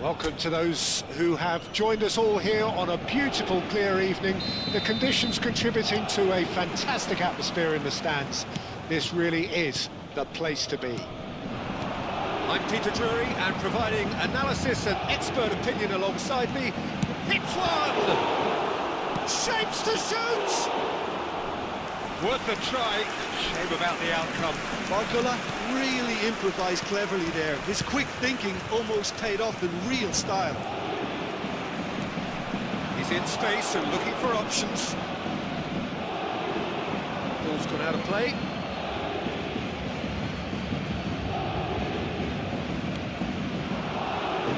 Welcome to those who have joined us all here on a beautiful, clear evening. The conditions contributing to a fantastic atmosphere in the stands. This really is the place to be. I'm Peter Drury, and providing analysis and expert opinion alongside me, hits one! Shapes to shoot! Worth a try. Shame about the outcome. Barcola really improvised cleverly there. His quick thinking almost paid off in real style. He's in space and looking for options. Ball's gone out of play.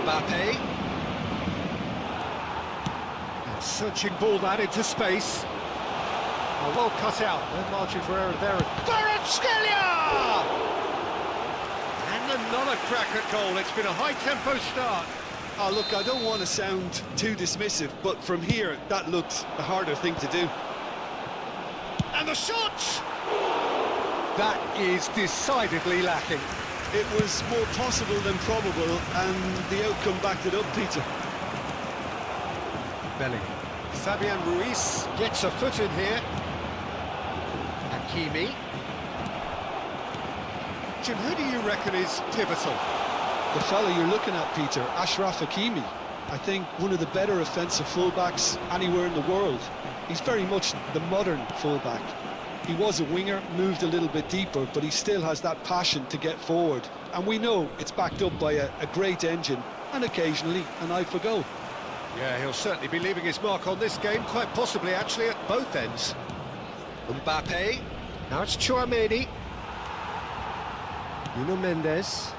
Mbappe. A searching ball that into space. Oh, well cut out. No margin for error there. Kvaratskhelia! And another crack at goal. It's been a high-tempo start. Oh, look, I don't want to sound too dismissive, but from here, that looked the harder thing to do. And the shot! That is decidedly lacking. It was more possible than probable, and the outcome backed it up, Peter. BELIIN. Fabian Ruiz gets a foot in here. Hakimi. Jim, who do you reckon is pivotal? The fella you're looking at, Peter, Achraf Hakimi. I think one of the better offensive fullbacks anywhere in the world. He's very much the modern fullback. He was a winger, moved a little bit deeper, but he still has that passion to get forward. And we know it's backed up by a great engine, and occasionally an eye for goal. Yeah, he'll certainly be leaving his mark on this game, quite possibly actually at both ends. Mbappe. Now it's Chouameni. Nuno Mendes.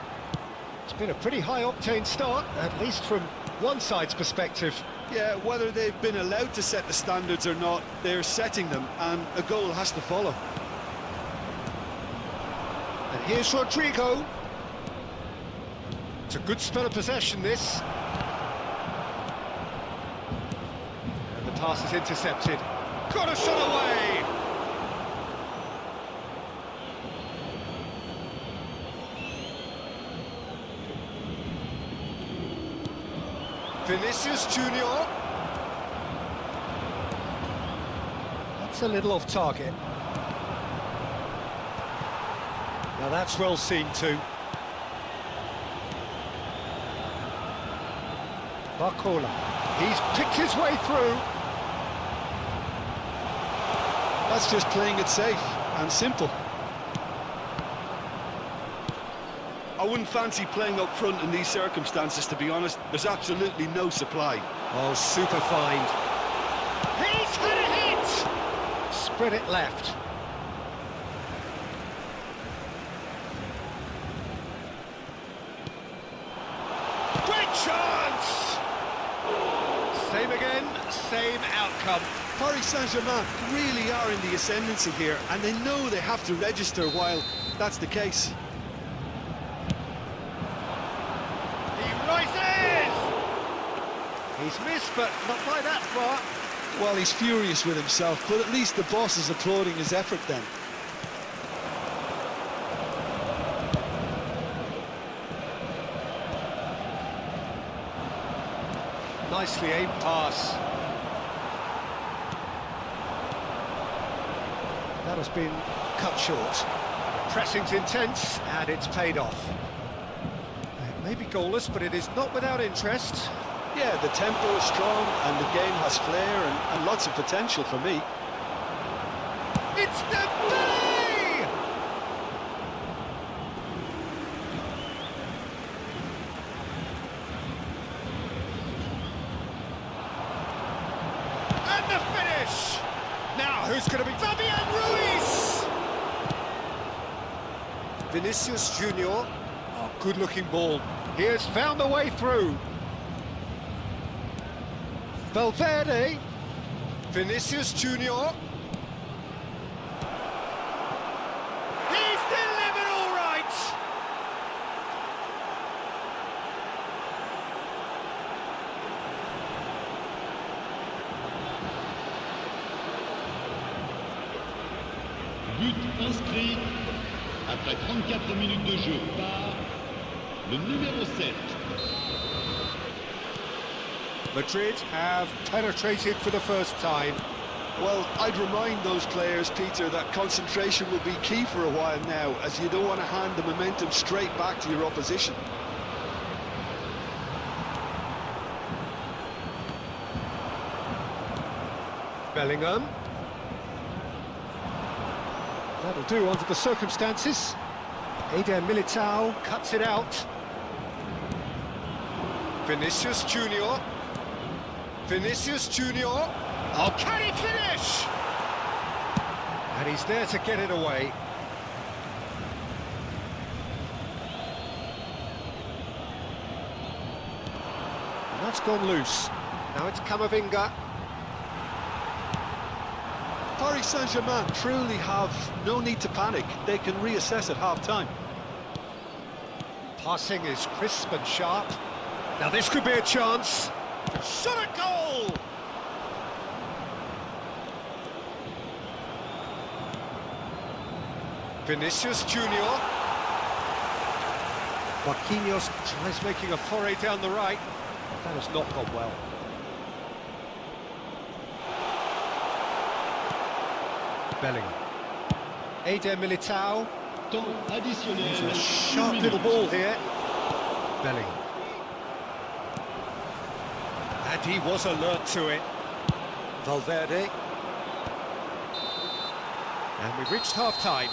It's been a pretty high-octane start, at least from one side's perspective. Yeah, whether they've been allowed to set the standards or not, they're setting them, and a goal has to follow. And here's Rodrigo. It's a good spell of possession, this. And the pass is intercepted. Got a shot away! Vinicius Junior. That's a little off target. Now that's well seen too. Barcola. He's picked his way through. That's just playing it safe and simple. I wouldn't fancy playing up front in these circumstances, to be honest. There's absolutely no supply. Oh, super find. He's had a hit! Spread it left. Great chance! Same again, same outcome. Paris Saint-Germain really are in the ascendancy here, and they know they have to register while that's the case. He's missed, but not by that far. Well, he's furious with himself, but at least the boss is applauding his effort then. Nicely aimed pass. That has been cut short. Pressing's intense, and it's paid off. It may be goalless, but it is not without interest. Yeah, the tempo is strong and the game has flair and lots of potential for me. It's the play! And the finish! Now, who's going to be Fabian Ruiz? Vinicius Junior. Oh, good-looking ball. He has found the way through. Valverde, Vinicius Junior. He's delivered all right. But inscrit après 34 minutes de jeu par le numéro 7. Madrid have penetrated for the first time. Well, I'd remind those players, Peter, that concentration will be key for a while now, as you don't want to hand the momentum straight back to your opposition. Bellingham. That'll do under the circumstances. Eder Militao cuts it out. Vinicius Junior. Vinicius Junior. Oh, can he finish? And he's there to get it away. And that's gone loose. Now it's Camavinga. Paris Saint-Germain truly have no need to panic. They can reassess at half-time. Passing is crisp and sharp. Now this could be a chance. Shot a goal! Vinicius Junior. Marquinhos tries making a foray down the right. That has not gone well. Bellingham. Eder Militao. Temps additionnel. It's a sharp little ball here. Bellingham. And he was alert to it. Valverde. And we've reached half-time.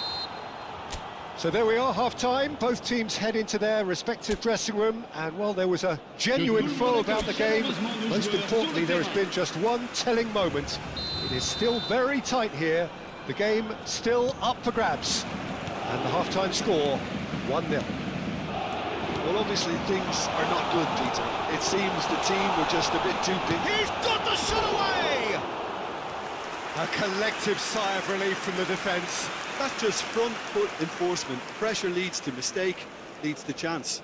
So there we are, half-time. Both teams head into their respective dressing room. And, well, there was a genuine flow about the game. Most importantly, there has been just one telling moment. It is still very tight here. The game still up for grabs. And the half-time score, 1-0. Well, obviously things are not good, Peter. It seems the team were just a bit too big. He's got the shot away! A collective sigh of relief from the defence. That's just front foot enforcement. Pressure leads to mistake, leads to chance.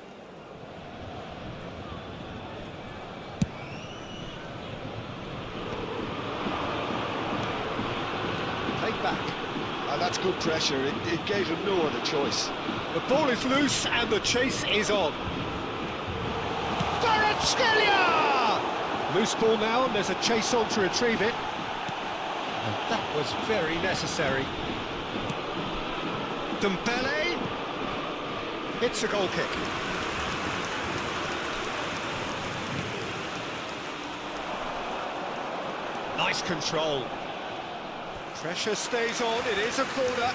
Take back. That's good pressure. It gave him no other choice. The ball is loose and the chase is on. Kvaratskhelia! Loose ball now and there's a chase on to retrieve it. And that was very necessary. Dembele hits a goal kick. Nice control. Pressure stays on, it is a corner.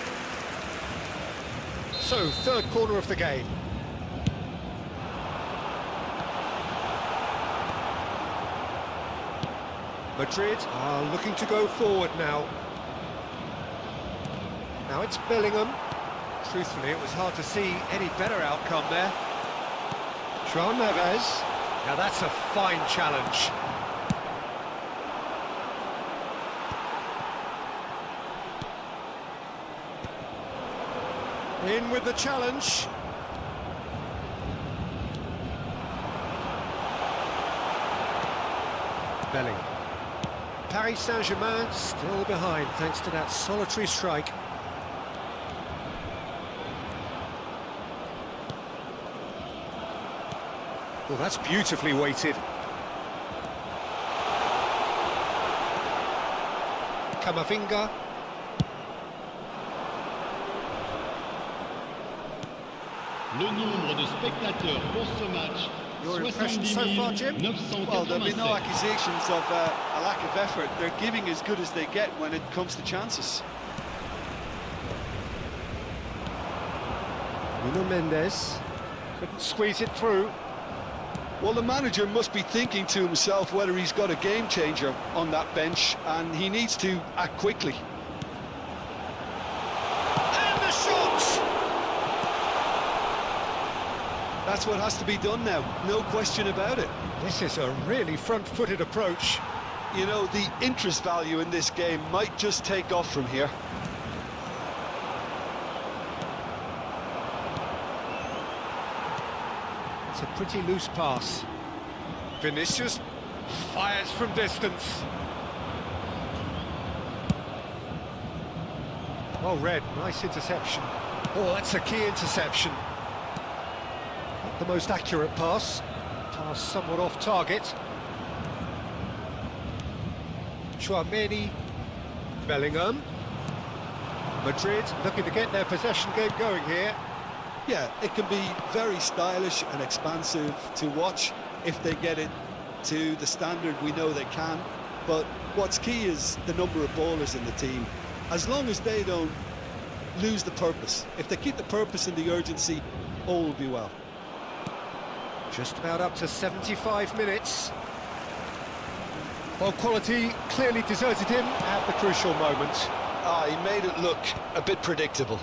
So, third corner of the game. Madrid are looking to go forward now. Now it's Bellingham. Truthfully, it was hard to see any better outcome there. João Neves. Now that's a fine challenge. In with the challenge. Bellingham. Paris Saint-Germain still behind thanks to that solitary strike. Well, that's beautifully weighted. Camavinga. Le nombre de spectateurs pour ce match, Your impression so far, Jim? 987. Well, there'll be no accusations of a lack of effort. They're giving as good as they get when it comes to chances. Nuno Mendes couldn't squeeze it through. Well, the manager must be thinking to himself whether he's got a game changer on that bench, and he needs to act quickly. And the shot! That's what has to be done now, no question about it. This is a really front-footed approach. You know, the interest value in this game might just take off from here. It's a pretty loose pass. Vinicius fires from distance. Well read, nice interception. Oh, that's a key interception. Not the most accurate pass. Pass somewhat off target. Chouameni, Bellingham. Madrid looking to get their possession game going here. Yeah, it can be very stylish and expansive to watch if they get it to the standard we know they can. But what's key is the number of ballers in the team. As long as they don't lose the purpose, if they keep the purpose and the urgency, all will be well. Just about up to 75 minutes. Well, quality clearly deserted him at the crucial moment. He made it look a bit predictable.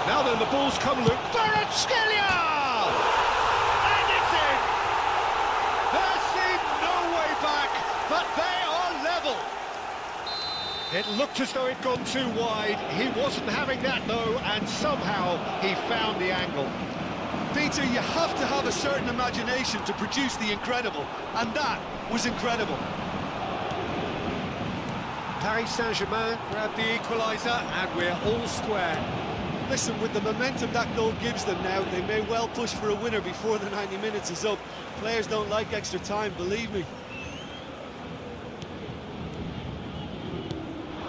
Now then, the ball's come loose. Kvaratskhelia! And it's in! There seemed no way back, but they are level. It looked as though it'd gone too wide. He wasn't having that, though, and somehow he found the angle. Peter, you have to have a certain imagination to produce the incredible, and that was incredible. Paris Saint-Germain grabbed the equaliser, and we're all square. Listen, with the momentum that goal gives them now, they may well push for a winner before the 90 minutes is up. Players don't like extra time, believe me.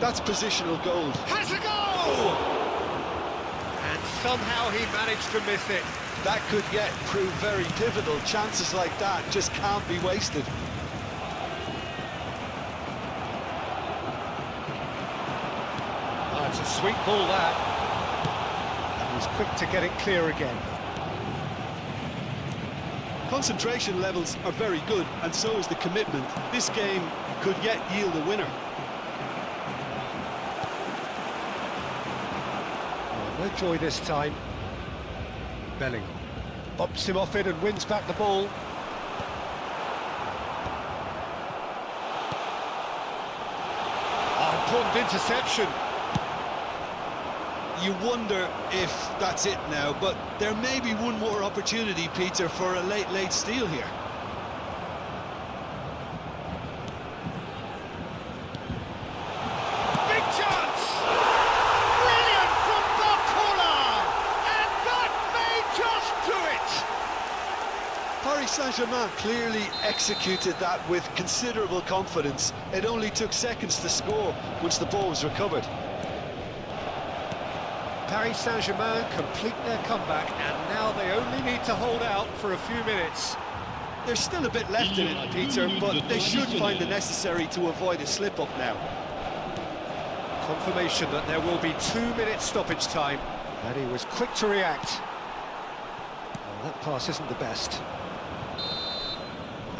That's positional gold. Has a goal! And somehow he managed to miss it. That could yet prove very pivotal. Chances like that just can't be wasted. Oh, it's a sweet ball, that. And he's quick to get it clear again. Concentration levels are very good, and so is the commitment. This game could yet yield a winner. Oh, no joy this time. Bellingham bops him off it and wins back the ball. Oh, important interception. You wonder if that's it now, but there may be one more opportunity, Peter, for a late steal here. Big chance! Brilliant from Barcola! And that may just do it! Paris Saint-Germain clearly executed that with considerable confidence. It only took seconds to score once the ball was recovered. Paris Saint-Germain complete their comeback, and now they only need to hold out for a few minutes. There's still a bit left in it, Peter, but they should find the necessary to avoid a slip-up now. Confirmation that there will be 2-minute stoppage time, and he was quick to react. Well, that pass isn't the best.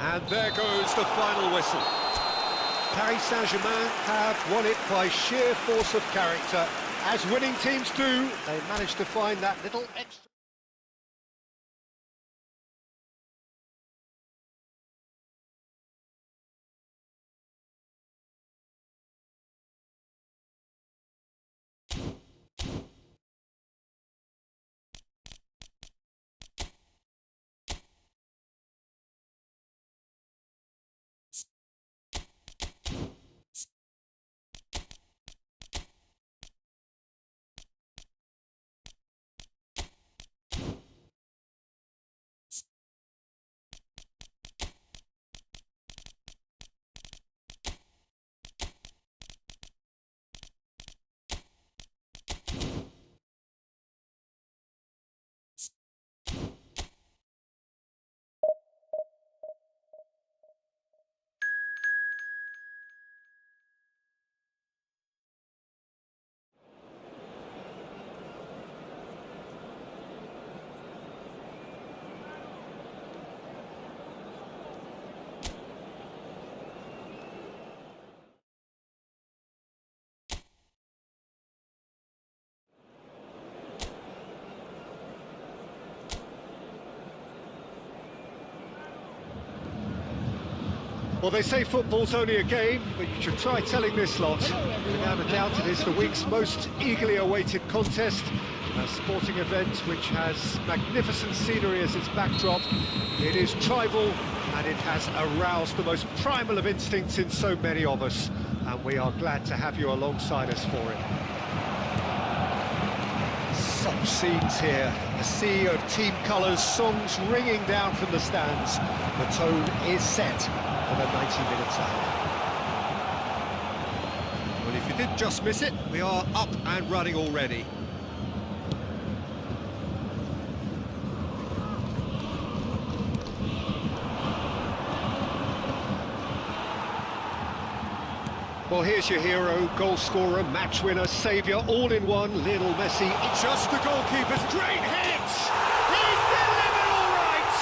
And there goes the final whistle. Paris Saint-Germain have won it by sheer force of character. As winning teams do, they managed to find that little extra. Well, they say football's only a game, but you should try telling this lot. Without a doubt, it is the week's most eagerly awaited contest. A sporting event which has magnificent scenery as its backdrop. It is tribal, and it has aroused the most primal of instincts in so many of us. And we are glad to have you alongside us for it. Such scenes here, a sea of team colours, songs ringing down from the stands. The tone is set of a 90 minutes out. Well, if you did just miss it, we are up and running already. Well, here's your hero, goal scorer, match winner, saviour, all in one, Lionel Messi. Just the goalkeeper's great hit! He's delivered all right!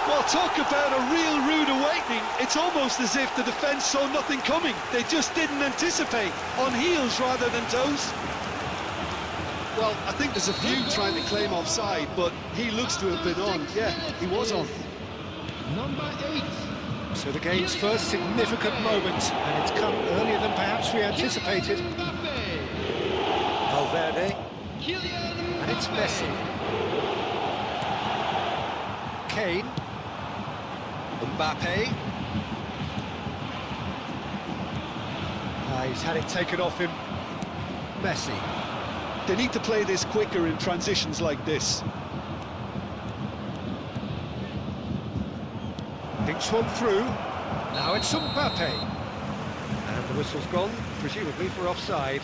Well, talk about a real rude awakening. It's almost as if the defence saw nothing coming. They just didn't anticipate, on heels rather than toes. Well, I think there's a few trying to claim offside, but he looks to have been on. Yeah, he was on. Number 8. So the game's first significant moment, and it's come earlier than perhaps we anticipated. Valverde, and it's Messi. Kane. Mbappe. He's had it taken off him. Messi. They need to play this quicker in transitions like this. Thinks one through. Now it's Mbappe. And the whistle's gone, presumably for offside.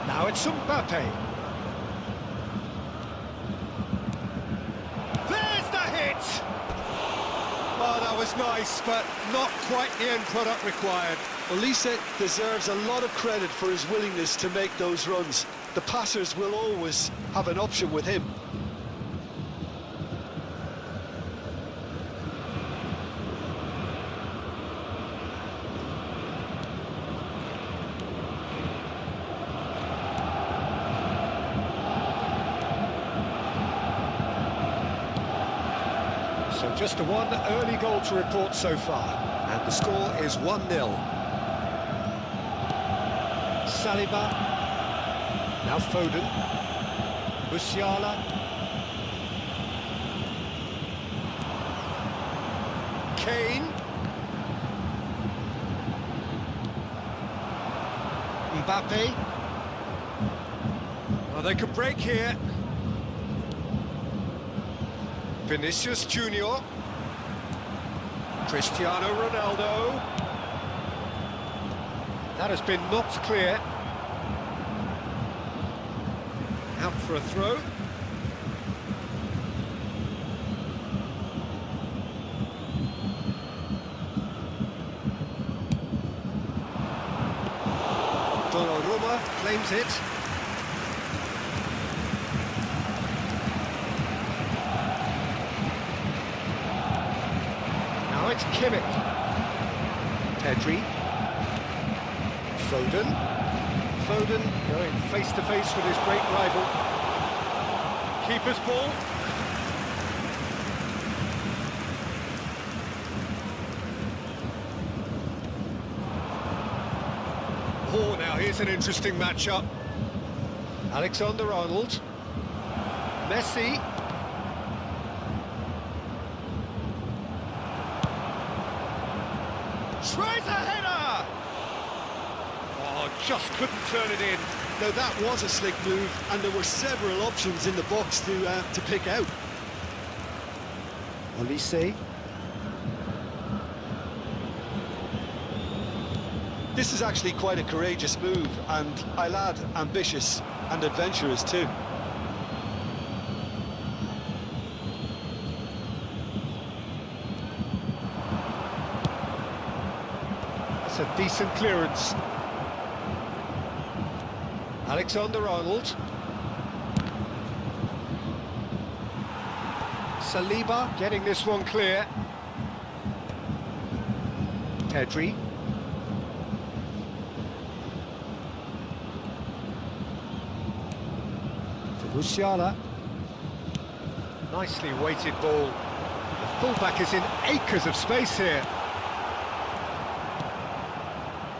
Now it's Mbappe. There's the hit! Oh, that was nice, but not quite the end product required. Olise deserves a lot of credit for his willingness to make those runs. The passers will always have an option with him. So just a one early goal to report so far. And the score is 1-0. Saliba. Now Foden. Musiala. Kane. Mbappe. Oh, they could break here. Vinicius Junior. Cristiano Ronaldo. That has been knocked clear. Out for a throw. Donnarumma claims it. Now it's Kimmich. Pedri. Foden. Foden going face-to-face with his great rival. Keeper's ball. Oh, now here's an interesting matchup. Alexander-Arnold. Messi. Tries a header! Oh, just couldn't turn it in. Now that was a slick move, and there were several options in the box to pick out. Olise. This is actually quite a courageous move, and I'll add ambitious and adventurous too. That's a decent clearance. Alexander-Arnold. Saliba getting this one clear. Pedri. To Musiala. Nicely weighted ball. The fullback is in acres of space here.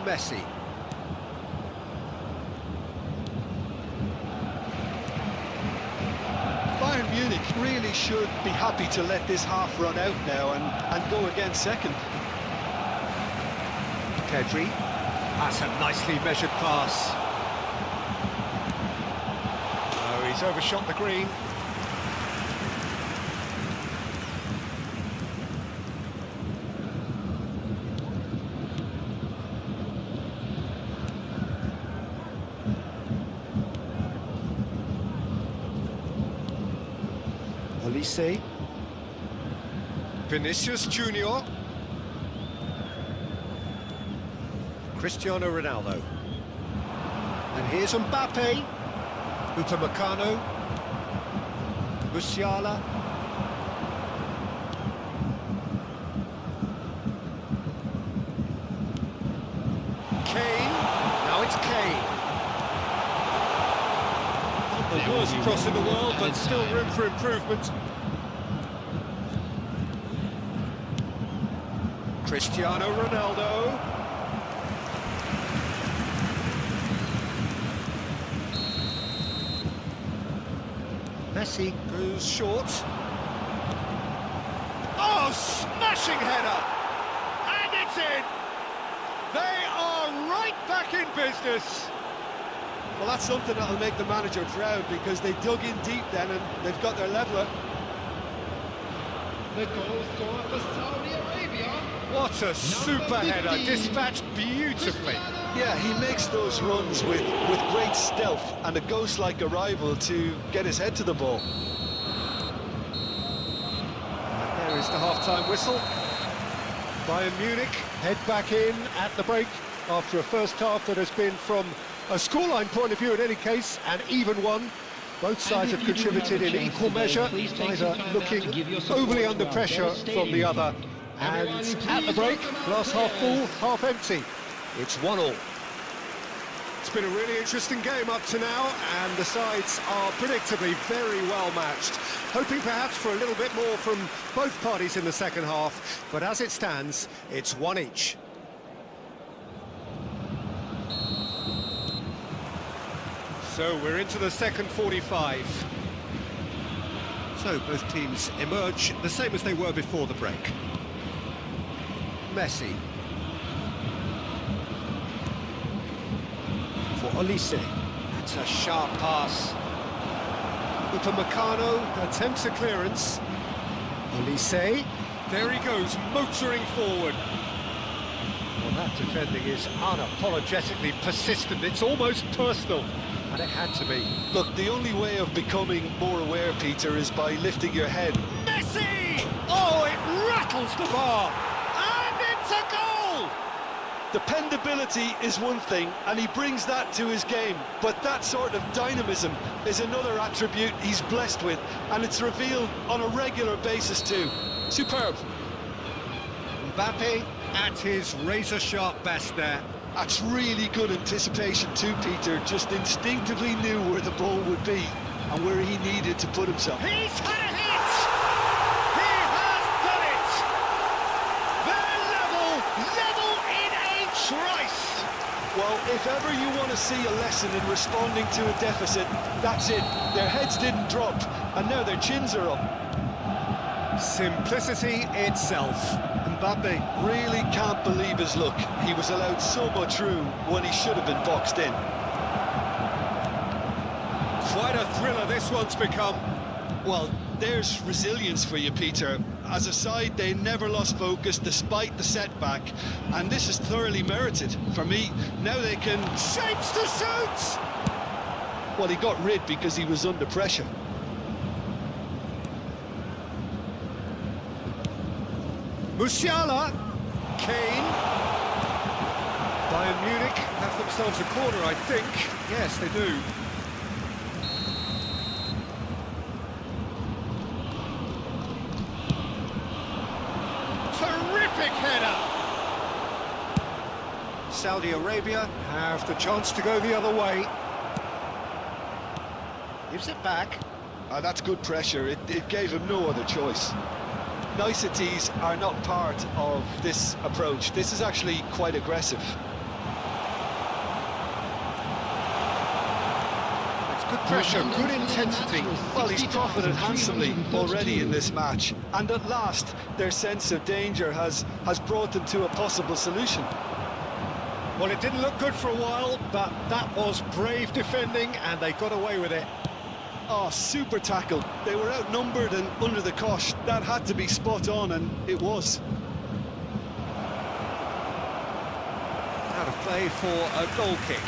Messi. really should be happy to let this half run out now and go again second. Kedri. That's a nicely measured pass. Oh, he's overshot the green. Olise. Vinicius Junior. Cristiano Ronaldo. And here's Mbappe. Upamecano. Musiala. Kane. Now it's Kane. Not the worst cross in the world, but still room for improvement. Cristiano Ronaldo. Messi goes short. Oh, smashing header! And it's in! They are right back in business! Well, that's something that'll make the manager proud, because they dug in deep then and they've got their leveller. The goal scorer for Saudi Arabia. What a super header, dispatched beautifully. Yeah, he makes those runs with great stealth and a ghost-like arrival to get his head to the ball. And there is the half-time whistle. Bayern Munich head back in at the break after a first half that has been, from a scoreline point of view in any case, an even one. Both sides have contributed in equal measure, neither looking overly under pressure from the other. And at the break, glass half full, half empty. It's 1-1. It's been a really interesting game up to now, and the sides are predictably very well matched. Hoping perhaps for a little bit more from both parties in the second half, but as it stands, it's one each. So we're into the second 45. So both teams emerge the same as they were before the break. Messi. For Olise. That's a sharp pass. Upamecano attempts a clearance. Olise. There he goes, motoring forward. Well, that defending is unapologetically persistent. It's almost personal. And it had to be. Look, the only way of becoming more aware, Peter, is by lifting your head. Messi! Oh, it rattles the bar! And it's a goal! Dependability is one thing, and he brings that to his game, but that sort of dynamism is another attribute he's blessed with, and it's revealed on a regular basis too. Superb. Mbappe at his razor-sharp best there. That's really good anticipation too, Peter. Just instinctively knew where the ball would be and where he needed to put himself. He's had a hit! He has done it! They're level in a trice! Well, if ever you want to see a lesson in responding to a deficit, that's it. Their heads didn't drop, and now their chins are up. Simplicity itself. Mbappe really can't believe his luck. He was allowed so much room when he should have been boxed in. Quite a thriller this one's become. Well, there's resilience for you, Peter. As a side, they never lost focus despite the setback, and this is thoroughly merited. For me, now they can... Shapes to shoot! Well, he got rid because he was under pressure. Musiala, Kane. Bayern Munich have themselves a corner, I think. Yes, they do. Terrific header! Saudi Arabia have the chance to go the other way. Gives it back. That's good pressure. It gave him no other choice. Niceties are not part of this approach. This is actually quite aggressive. It's Good pressure, good intensity. Well, he's profited handsomely already in this match, and at last their sense of danger has brought them to a possible solution. Well, it didn't look good for a while, but that was brave defending, and they got away with it. Oh, super tackle. They were outnumbered and under the cosh. That had to be spot on, and it was. Out of play for a goal kick.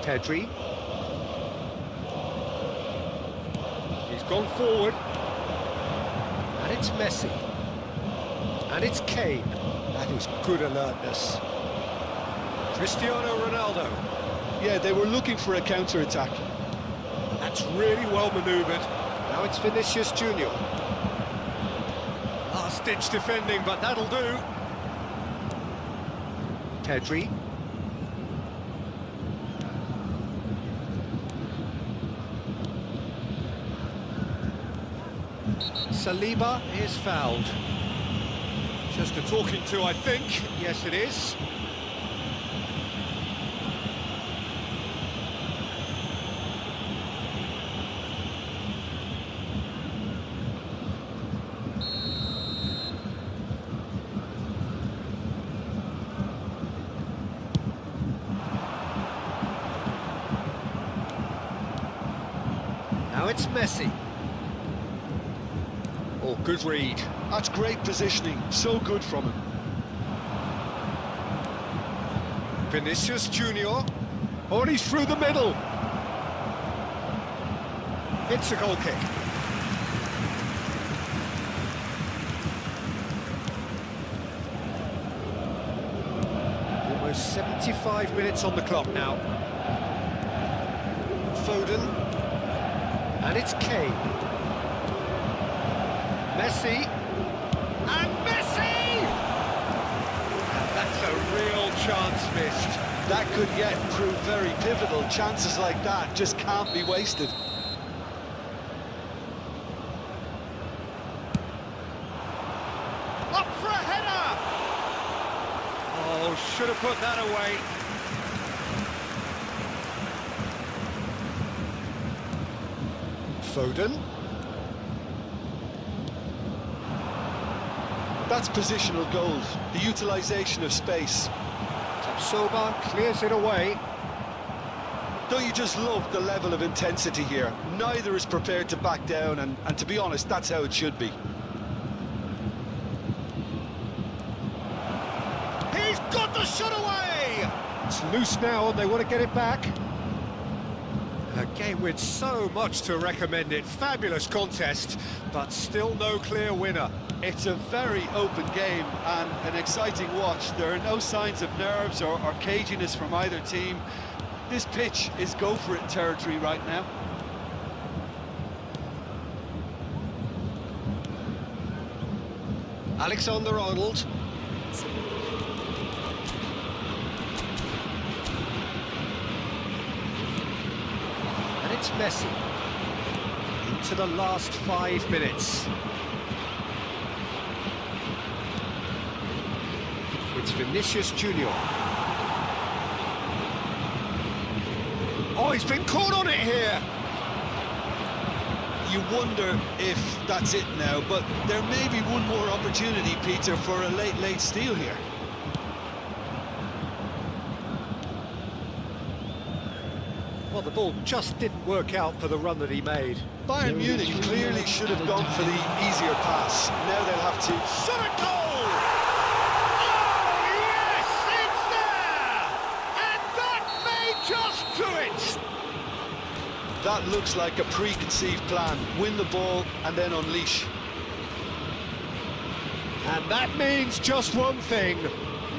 Pedri. He's gone forward. And it's Messi. And it's Kane. That is good alertness. Cristiano Ronaldo. Yeah, they were looking for a counter-attack. That's really well manoeuvred. Now it's Vinicius Junior. Last-ditch defending, but that'll do. Pedri. Saliba is fouled. Just a talking to, I think. Yes, it is. Now it's Messi. Oh, good read. That's great positioning, so good from him. Vinicius Junior. Oh, and he's through the middle. It's a goal kick. Almost 75 minutes on the clock now. Foden. And it's Kane. Messi, and Messi! And that's a real chance missed. That could yet prove very pivotal. Chances like that just can't be wasted. Up for a header! Oh, should have put that away. Foden. That's positional gold, the utilisation of space. Soba clears it away. Don't you just love the level of intensity here? Neither is prepared to back down, and to be honest, that's how it should be. He's got the shot away! It's loose now and they want to get it back. A game with so much to recommend it. Fabulous contest, but still no clear winner. It's a very open game and an exciting watch. There are no signs of nerves or caginess from either team. This pitch is go-for-it territory right now. Alexander-Arnold. And it's Messi. Into the last 5 minutes. It's Vinicius Junior. Oh, he's been caught on it here. You wonder if that's it now, but there may be one more opportunity, Peter, for a late steal here. Well, the ball just didn't work out for the run that he made. Bayern Munich clearly should have gone for the easier pass. Now they'll have to... Shot a goal! Oh, yes, it's there! And that may just do it! That looks like a preconceived plan. Win the ball and then unleash. And that means just one thing,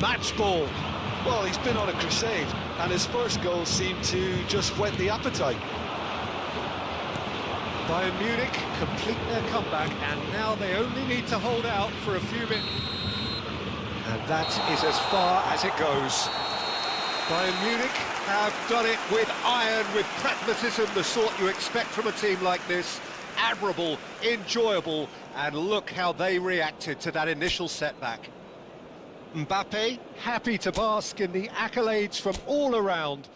match ball. Well, he's been on a crusade, and his first goal seemed to just whet the appetite. Bayern Munich complete their comeback, and now they only need to hold out for a few minutes. And that is as far as it goes. Bayern Munich have done it with iron, with pragmatism, the sort you expect from a team like this. Admirable, enjoyable, and look how they reacted to that initial setback. Mbappe, happy to bask in the accolades from all around.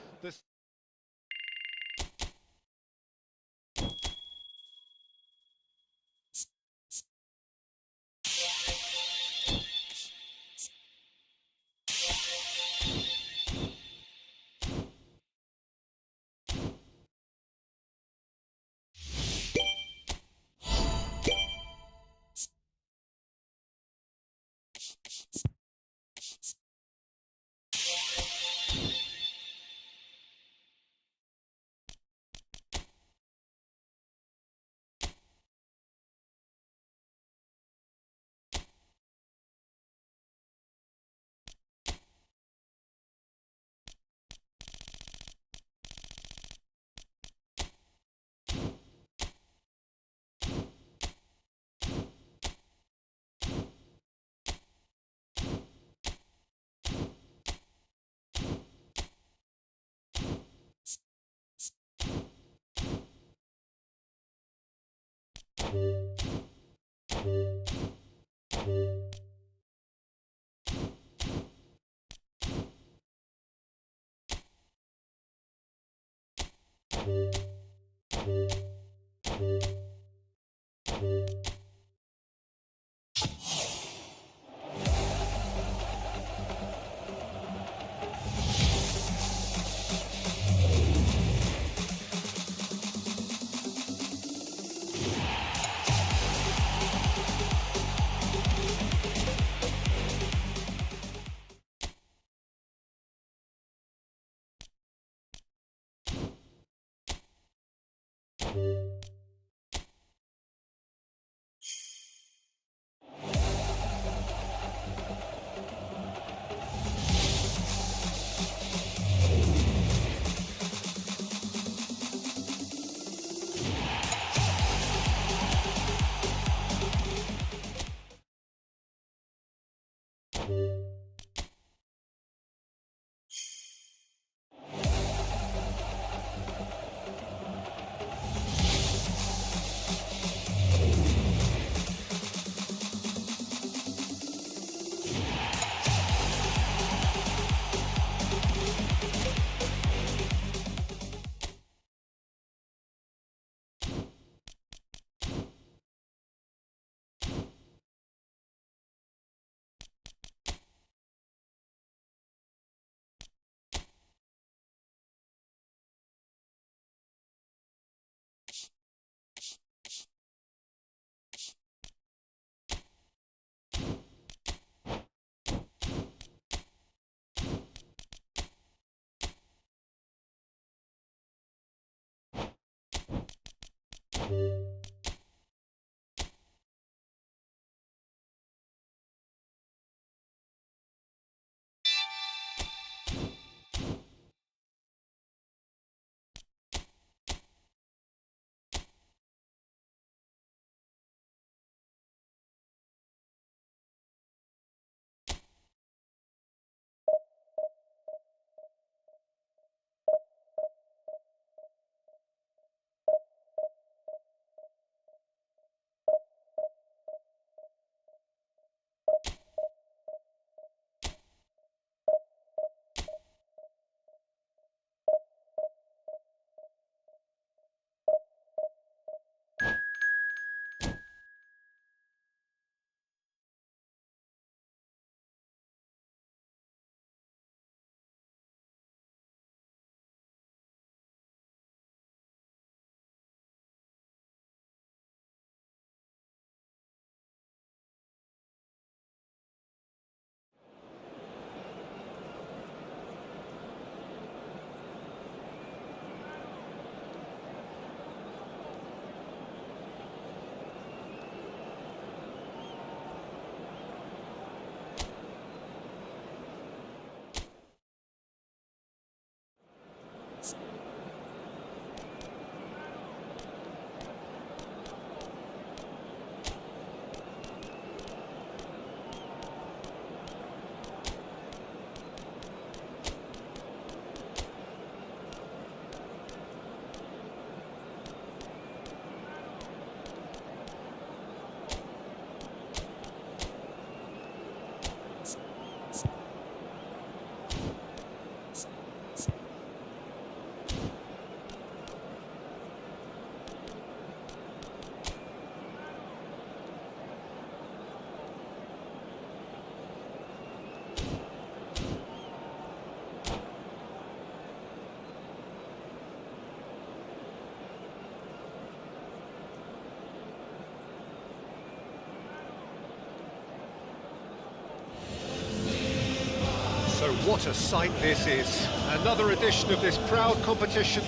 So what a sight this is. Another edition of this proud competition,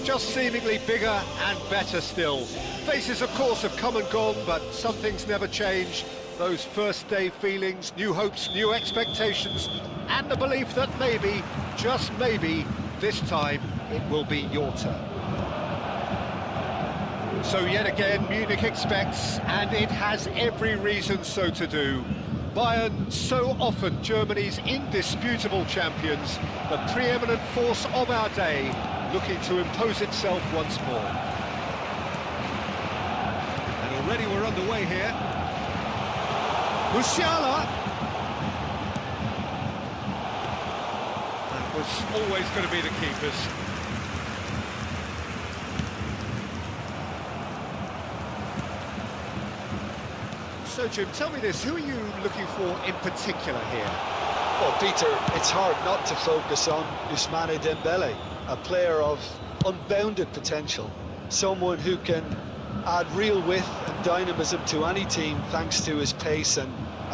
just seemingly bigger and better still. Faces, of course, have come and gone, but some things never change. Those first day feelings, new hopes, new expectations, and the belief that maybe, just maybe, this time it will be your turn. So yet again, Munich expects, and it has every reason so to do. Bayern, so often Germany's indisputable champions, the preeminent force of our day, looking to impose itself once more. And already we're underway here. Musiala! That was always going to be the keepers. So Jim, tell me this, who are you looking for in particular here? Well, Peter, it's hard not to focus on Ousmane Dembele, a player of unbounded potential, someone who can add real width and dynamism to any team thanks to his pace and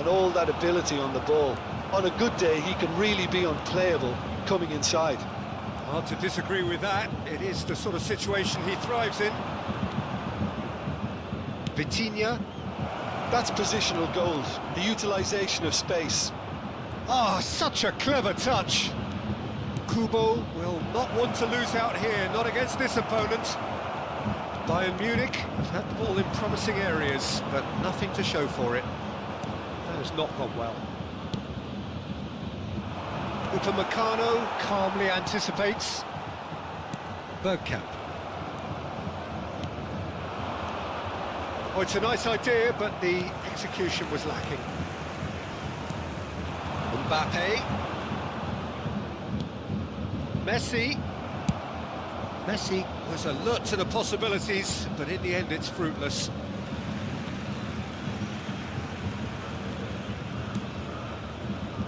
all that ability on the ball. On a good day, he can really be unplayable coming inside. Hard to disagree with that. It is the sort of situation he thrives in. Vitinha. That's positional gold, the utilisation of space. Ah, such a clever touch. Kubo will not want to lose out here, not against this opponent. Bayern Munich have had the ball in promising areas, but nothing to show for it. That has not gone well. Upamecano calmly anticipates. Bergkamp. Oh, it's a nice idea, but the execution was lacking. Mbappe. Messi. Messi Was alert to the possibilities, but in the end it's fruitless.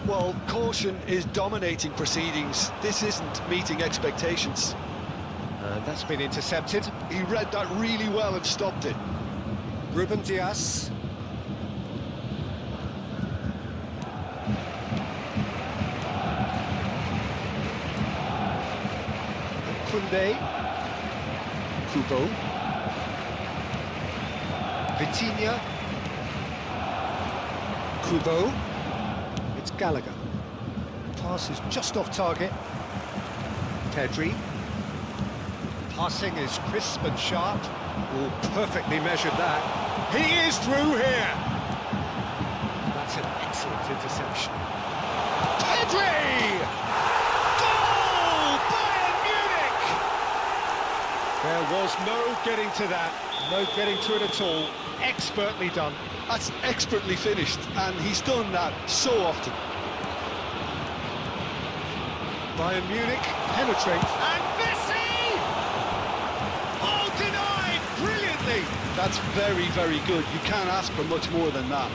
Well, caution is dominating proceedings. This isn't meeting expectations. And that's been intercepted. He read that really well and stopped it. Ruben Dias. Koundé. Kubo. Vitinha. Kubo. It's Gallagher. Pass is just off target. Pedri. Passing is crisp and sharp. Oh, perfectly measured that. He is through here. That's an excellent interception. Pedri! Goal! Bayern Munich! There was no getting to that, no getting to it at all. Expertly done. That's expertly finished, and he's done that so often. Bayern Munich penetrates. And Messi! Oh, denied! Brilliantly! That's very, very good. You can't ask for much more than that.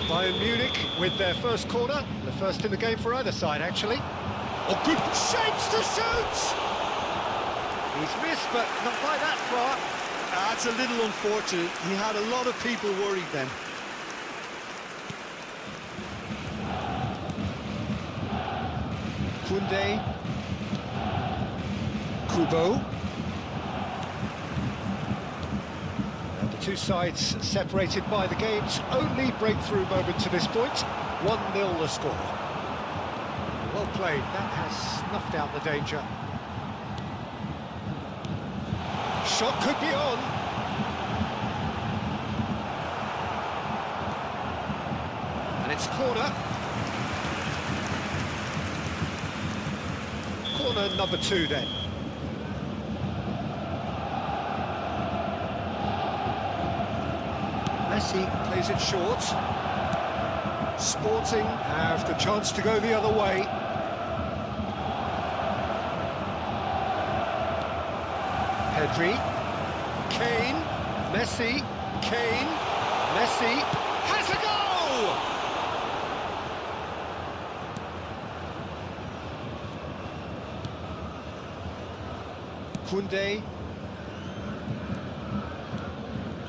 Bayern Munich with their first corner, the first in the game for either side, actually. Oh, good shapes to shoot! He's missed, but not by that far. That's a little unfortunate. He had a lot of people worried then. Koundé. Kubo. And the two sides separated by the game's only breakthrough moment to this point. 1-0 the score. Well played, that has snuffed out the danger. Shot could be on. And it's corner. Corner number 2 then. Messi plays it short. Sporting have the chance to go the other way. Pedri, Kane, Messi, Kane, Messi, has a goal! Koundé,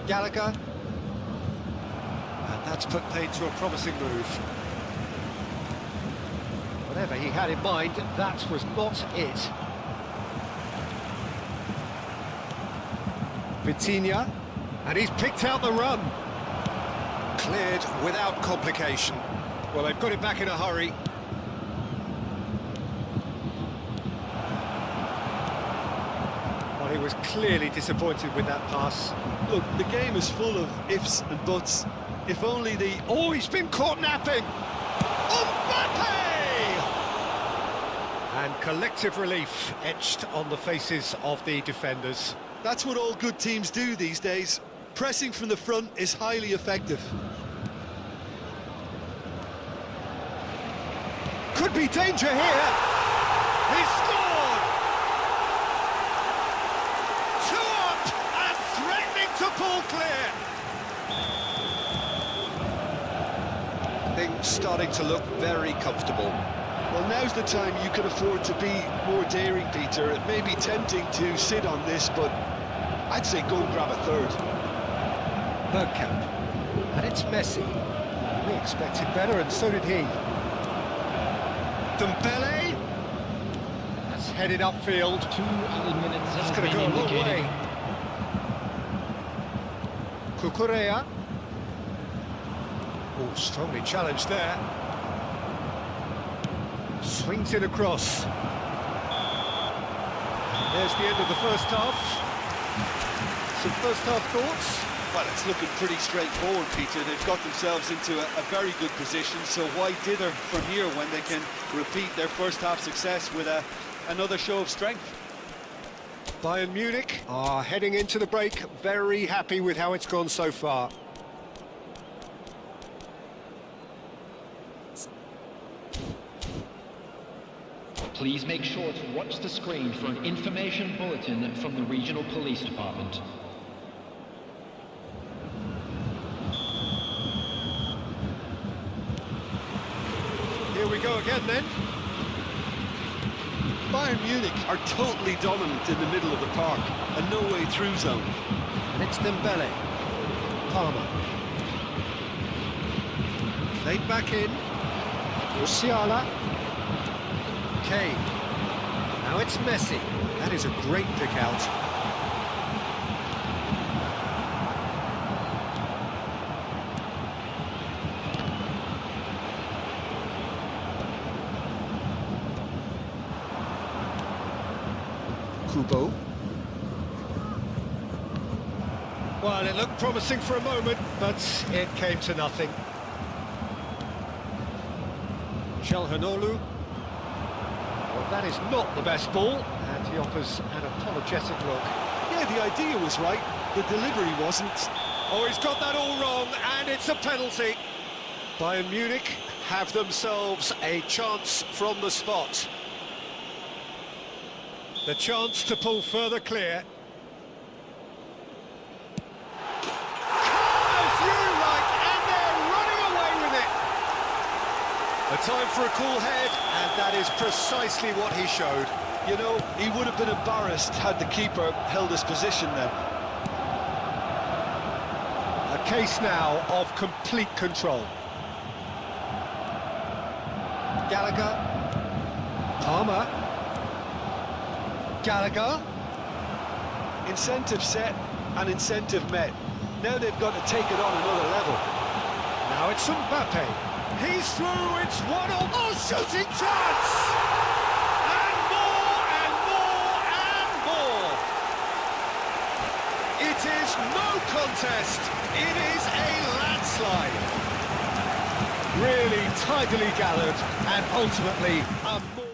Gallagher, and that's put paid to a promising move. Whatever he had in mind, that was not it. Vitinha, and he's picked out the run. Cleared without complication. Well, they've got it back in a hurry. Well, he was clearly disappointed with that pass. Look, the game is full of ifs and buts. If only the... Oh, he's been caught napping! Mbappe! And collective relief etched on the faces of the defenders. That's what all good teams do these days. Pressing from the front is highly effective. Could be danger here. He's scored! 2 up and threatening to pull clear. Things starting to look very comfortable. Well, now's the time you can afford to be more daring, Peter. It may be tempting to sit on this, but I'd say go and grab a third. Bergkamp. And it's Messi. We expected better, and so did he. Dembele. That's headed upfield. 2 added minutes That's has going to been go a long indicated. way. Cucurella. Oh, strongly challenged there. Swings it across. There's the end of the first half. Some first half thoughts? Well, it's looking pretty straightforward, Peter. They've got themselves into a very good position, so why dither from here when they can repeat their first half success with another show of strength? Bayern Munich are heading into the break very happy with how it's gone so far. Please make sure to watch the screen for an information bulletin from the regional police department. Here we go again then. Bayern Munich are totally dominant in the middle of the park, a no-way through zone. And it's Dembele. Palmer. Played back in. Musiala. Kane. Now it's Messi. That is a great pick out. Kubo. Well, it looked promising for a moment, but it came to nothing. Calhanoglu. Well, that is not the best ball, and he offers an apologetic look. Yeah, the idea was right, the delivery wasn't. Oh, he's got that all wrong, and it's a penalty. Bayern Munich have themselves a chance from the spot. The chance to pull further clear. As you like, and they're running away with it. A time for a cool head, and that is precisely what he showed. You know, he would have been embarrassed had the keeper held his position then. A case now of complete control. Gallagher. Palmer. Gallagher. Incentive set and incentive met. Now they've got to take it on another level. Now it's Mbappe. He's through, it's 1-0. Oh, shooting chance! And more, and more, and more. It is no contest. It is a landslide. Really tidily gathered, and ultimately a more...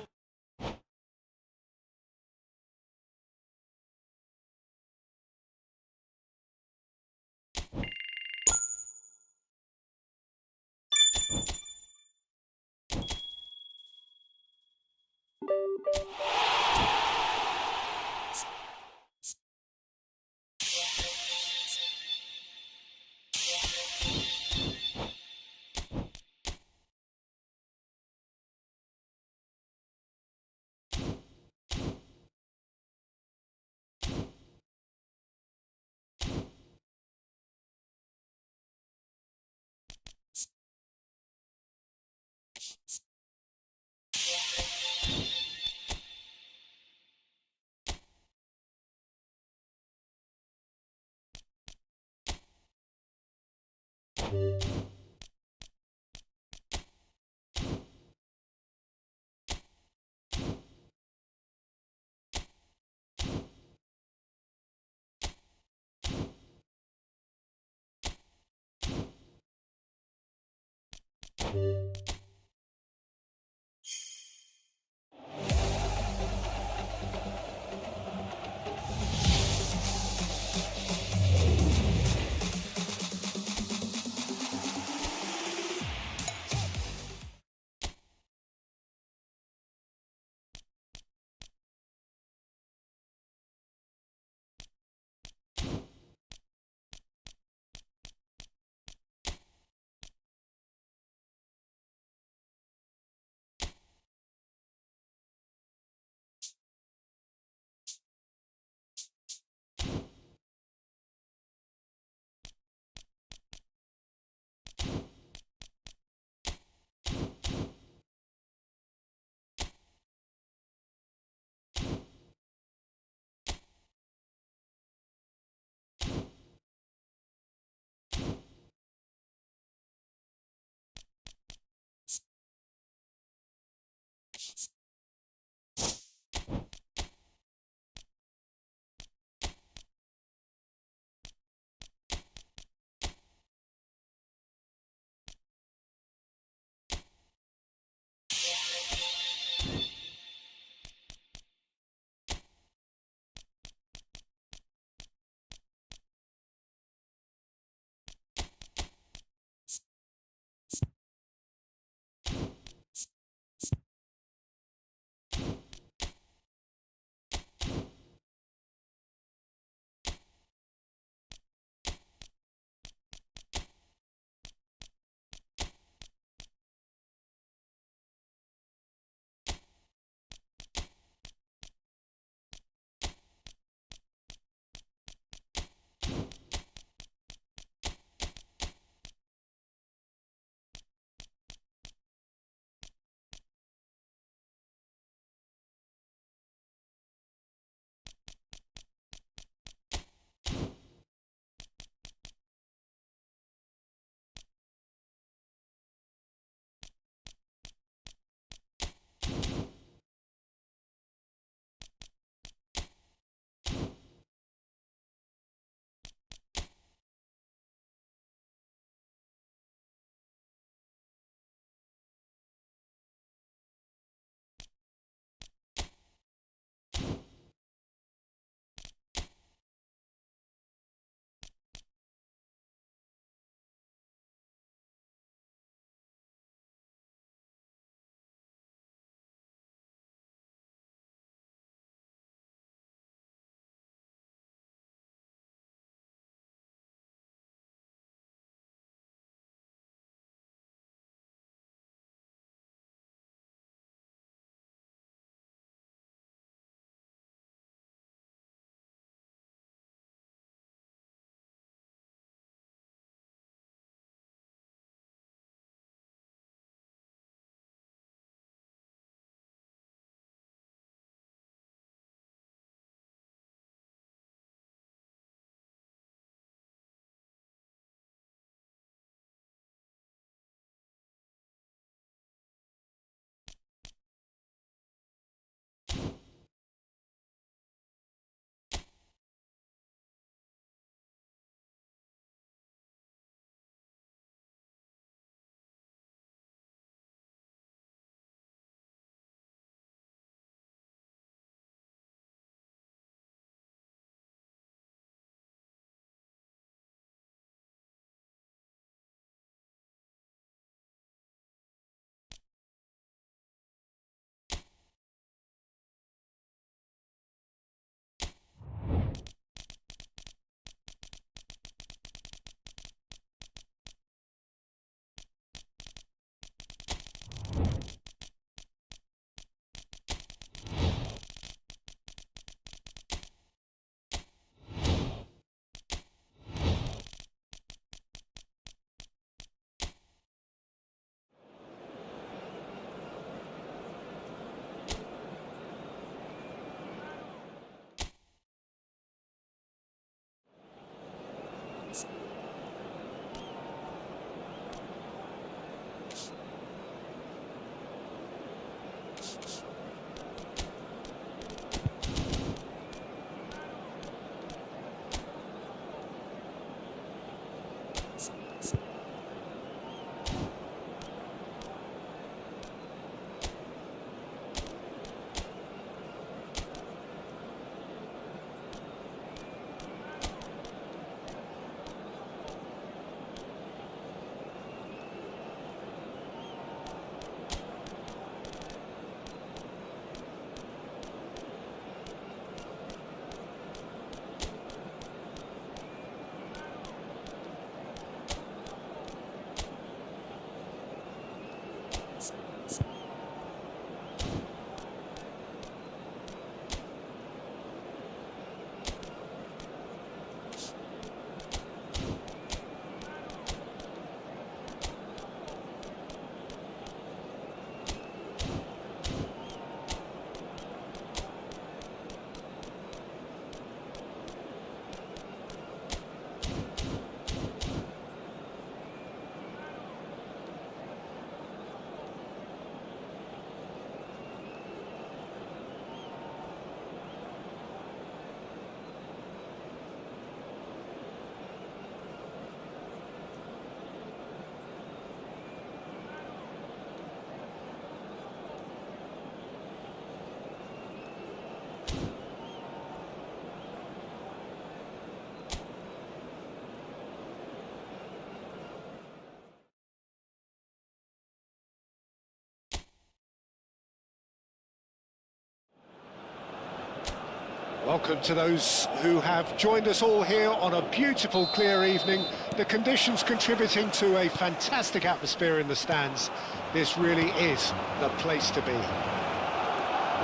Welcome to those who have joined us all here on a beautiful, clear evening. The conditions contributing to a fantastic atmosphere in the stands. This really is the place to be.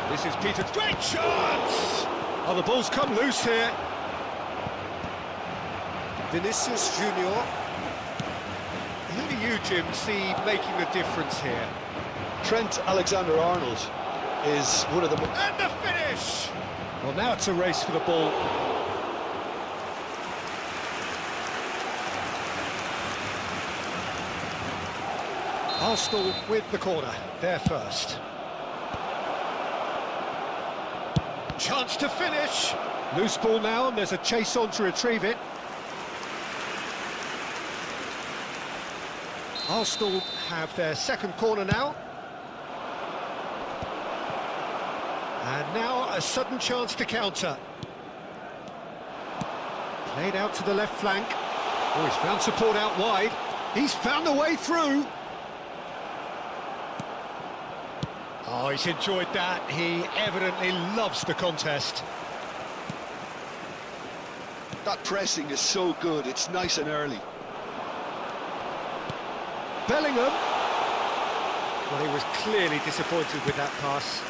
This is Peter. Great chance! Oh, the ball's come loose here. Vinicius Junior. Who do you, Jim, see making the difference here? Trent Alexander-Arnold is one of the... And the finish! Well, now it's a race for the ball. Arsenal with the corner, they're first. Chance to finish. Loose ball now, and there's a chase on to retrieve it. Arsenal have their second corner now. And now a sudden chance to counter. Played out to the left flank. Oh, he's found support out wide. He's found a way through. Oh, he's enjoyed that. He evidently loves the contest. That pressing is so good, it's nice and early. Bellingham. Well, he was clearly disappointed with that pass.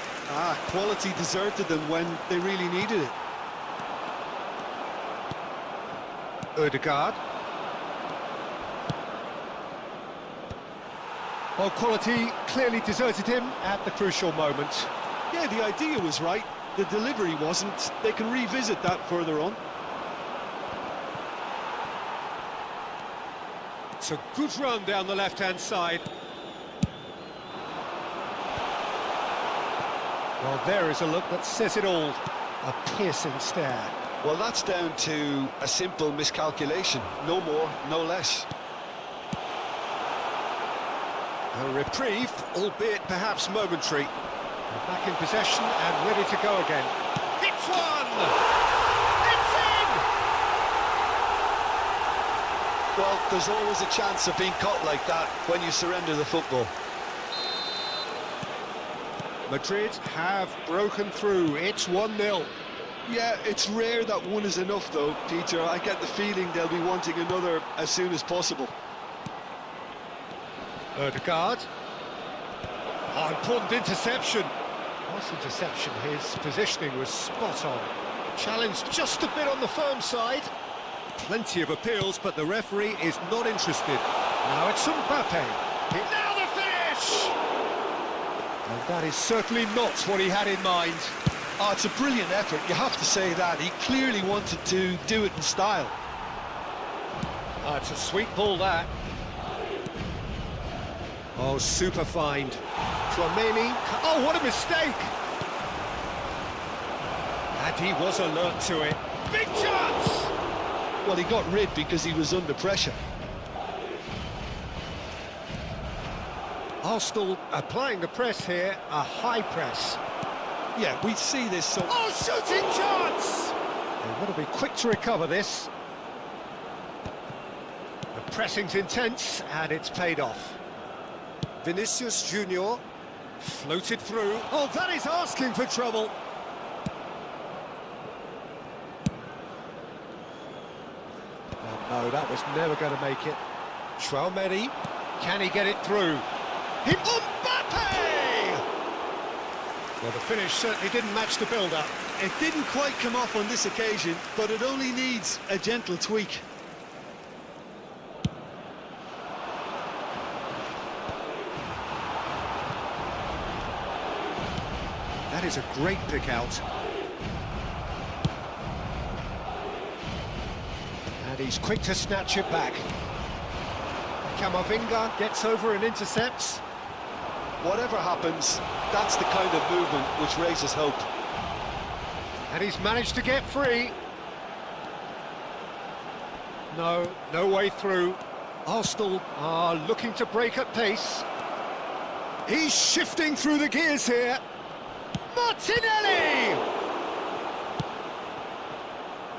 Quality deserted them when they really needed it. Odegaard. Well, quality clearly deserted him at the crucial moment. Yeah, the idea was right, the delivery wasn't. They can revisit that further on. It's a good run down the left-hand side. Well, there is a look that says it all. A piercing stare. Well, that's down to a simple miscalculation. No more, no less. A reprieve, albeit perhaps momentary. They're back in possession and ready to go again. Hits one! It's in! Well, there's always a chance of being caught like that when you surrender the football. Madrid have broken through. It's 1-0. Yeah, it's rare that one is enough, though, Peter. I get the feeling they'll be wanting another as soon as possible. Odegaard. Oh, important interception. Nice interception. His positioning was spot on. Challenge just a bit on the firm side. Plenty of appeals, but the referee is not interested. Now it's Mbappe. Now the finish! And that is certainly not what he had in mind. Oh, it's a brilliant effort, you have to say that. He clearly wanted to do it in style. Oh, it's a sweet ball, that. Oh, super find. Tchouaméni. Oh, what a mistake! And he was alert to it. Big chance! Well, he got rid because he was under pressure. Arsenal applying the press here, a high press. Yeah, we see this so... Oh, shooting chance! They want to be quick to recover this. The pressing's intense, and it's paid off. Vinicius Junior floated through. Oh, that is asking for trouble. Oh, no, that was never going to make it. Tchouaméni, can he get it through? Mbappe! Well, the finish certainly didn't match the build-up. It didn't quite come off on this occasion, but it only needs a gentle tweak. That is a great pick out. And he's quick to snatch it back. Camavinga gets over and intercepts. Whatever happens, that's the kind of movement which raises hope. And he's managed to get free. No way through. Arsenal are looking to break at pace. He's shifting through the gears here. Martinelli!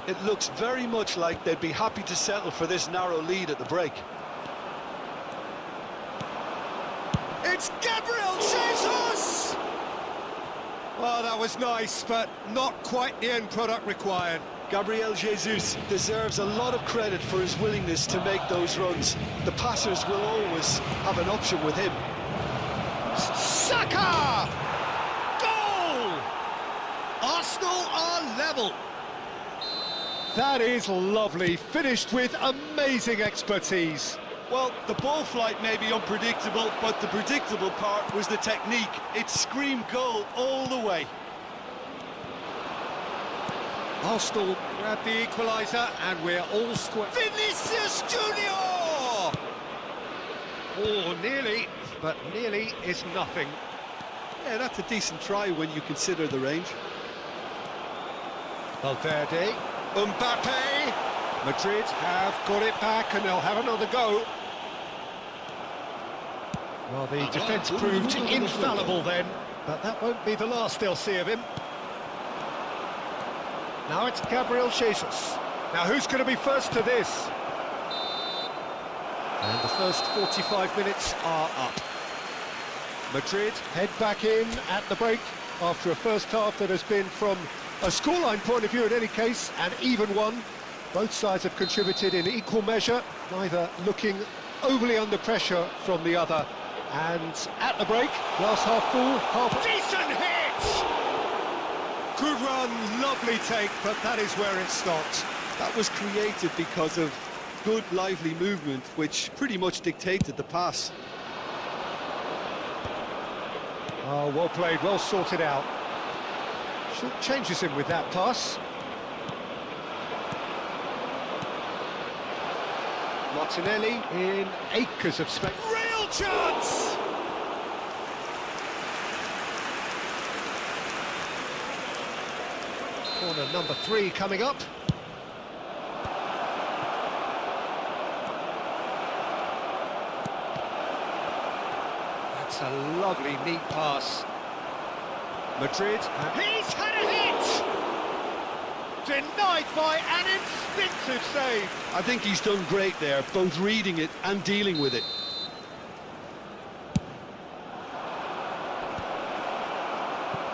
It looks very much like they'd be happy to settle for this narrow lead at the break. It's Gabriel Jesus! Well, that was nice, but not quite the end product required. Gabriel Jesus deserves a lot of credit for his willingness to make those runs. The passers will always have an option with him. Saka! Goal! Arsenal are level. That is lovely, finished with amazing expertise. Well, the ball flight may be unpredictable, but the predictable part was the technique. It screamed goal all the way. Arsenal grab the equaliser, and we're all square. Vinicius Junior! Oh, nearly, but nearly is nothing. Yeah, that's a decent try when you consider the range. Valverde, Mbappe, Madrid have got it back, and they'll have another go. Well, the defence proved infallible then, but that won't be the last they'll see of him. Now it's Gabriel Jesus. Now who's going to be first to this? And the first 45 minutes are up. Madrid head back in at the break after a first half that has been, from a scoreline point of view in any case, an even one. Both sides have contributed in equal measure, neither looking overly under pressure from the other. And at the break, glass half full, half... Decent hit! Good run, lovely take, but that is where it stopped. That was created because of good, lively movement, which pretty much dictated the pass. Oh, well played, well sorted out. Short changes him with that pass. Martinelli in acres of space. Real chance! Corner number 3 coming up. That's a lovely, neat pass. Madrid. He's had a hit! Denied by an instinctive save. I think he's done great there, both reading it and dealing with it.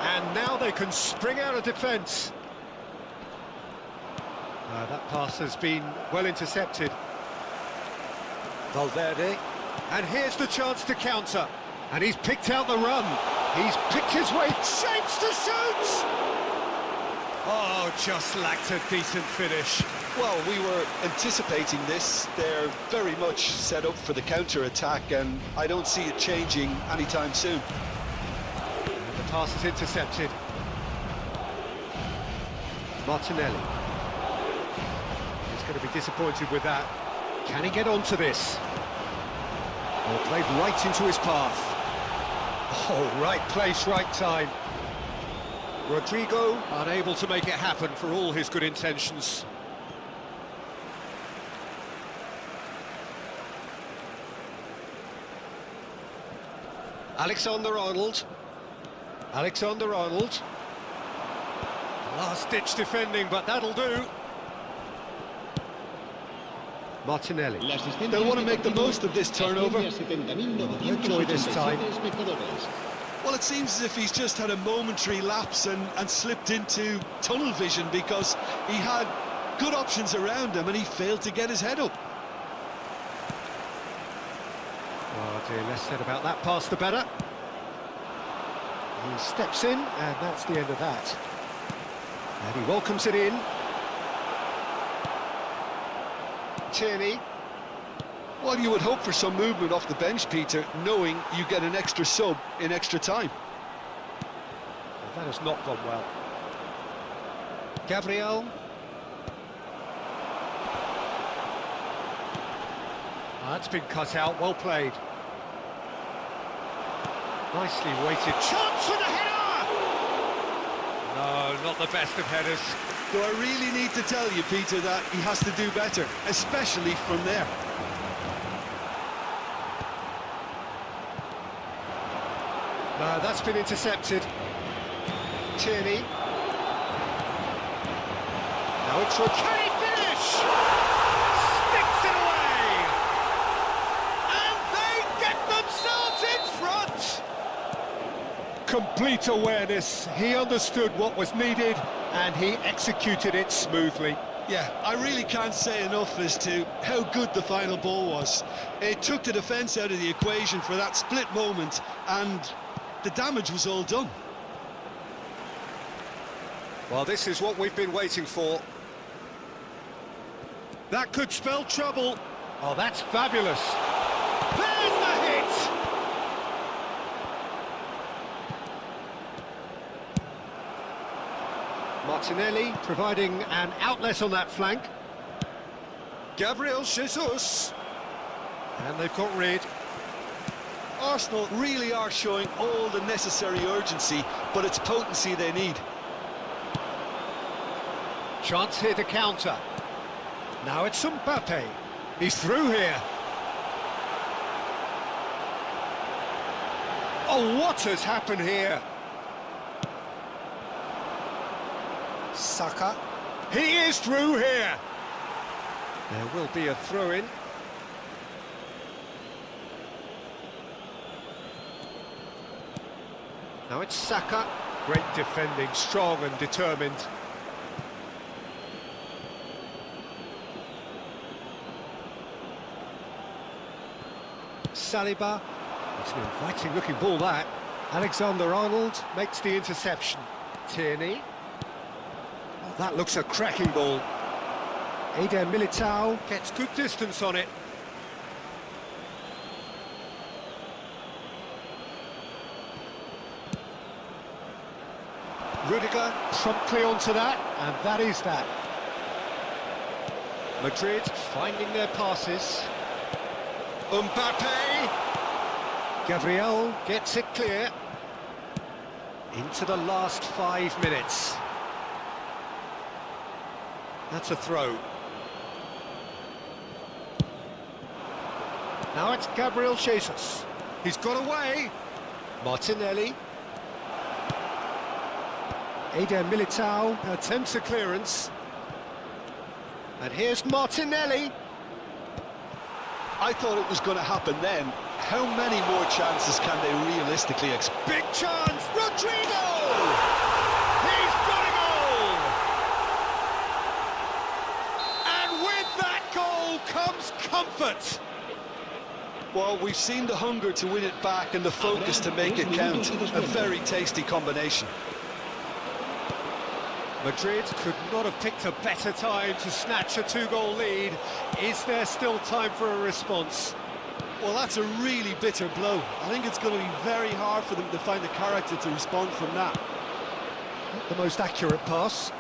And now they can spring out of defence. That pass has been well intercepted. Valverde. And here's the chance to counter. And he's picked out the run. He's picked his way. Shapes to shoot! Oh, just lacked a decent finish. Well, we were anticipating this. They're very much set up for the counter-attack, and I don't see it changing anytime soon. And the pass is intercepted. Martinelli. He's going to be disappointed with that. Can he get onto this? Oh, played right into his path. Oh, right place, right time. Rodrigo unable to make it happen for all his good intentions. Alexander-Arnold. Alexander-Arnold. Last-ditch defending, but that'll do. Martinelli. They'll want to make the most of this turnover. Enjoy this time. Well, it seems as if he's just had a momentary lapse and slipped into tunnel vision, because he had good options around him and he failed to get his head up. Oh dear, less said about that pass the better. He steps in, and that's the end of that. And he welcomes it in. Tierney. Well, you would hope for some movement off the bench, Peter, knowing you get an extra sub in extra time. Well, that has not gone well. Gabriel. That's been cut out, well played. Nicely weighted. Chance for the header! No, not the best of headers. Do I really need to tell you, Peter, that he has to do better, especially from there? No, that's been intercepted. Tierney. Now it's for... Can he finish? Sticks it away! And they get themselves in front! complete awareness. He understood what was needed and he executed it smoothly. Yeah, I really can't say enough as to how good the final ball was. It took the defence out of the equation for that split moment, and the damage was all done. Well, this is what we've been waiting for. That could spell trouble. Oh, that's fabulous. There's the hit! Martinelli providing an outlet on that flank. Gabriel Jesus. And they've got rid. Arsenal really are showing all the necessary urgency, but it's potency they need. Chance here to counter. Now it's Mbappe. He's through here. Oh, what has happened here? Saka. He is through here. There will be a throw-in. Now it's Saka. Great defending, strong and determined. Saliba. It's an inviting looking ball, that. Alexander-Arnold makes the interception. Tierney. Oh, that looks a cracking ball. Eder Militao gets good distance on it. Rudiger promptly onto that, and that is that. Madrid finding their passes. Mbappe! Gabriel gets it clear. Into the last 5 minutes. That's a throw. Now it's Gabriel Jesus. He's got away. Martinelli. Eder Militao attempts a clearance. And here's Martinelli. I thought it was going to happen then. How many more chances can they realistically expect? Big chance, Rodrigo! He's got a goal! And with that goal comes comfort. Well, we've seen the hunger to win it back and the focus to make it count. A very tasty combination. Madrid could not have picked a better time to snatch a 2-goal lead. Is there still time for a response? Well, that's a really bitter blow. I think it's going to be very hard for them to find the character to respond from that. Not the most accurate pass.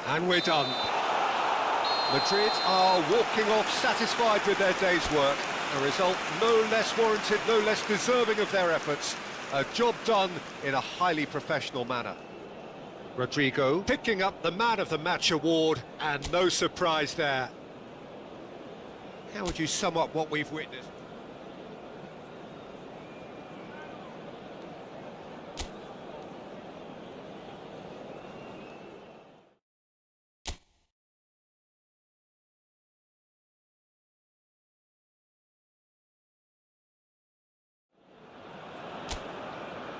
And we're done. Madrid are walking off satisfied with their day's work. A result no less warranted, no less deserving of their efforts. A job done in a highly professional manner. Rodrigo picking up the Man of the Match award, and no surprise there. How would you sum up what we've witnessed?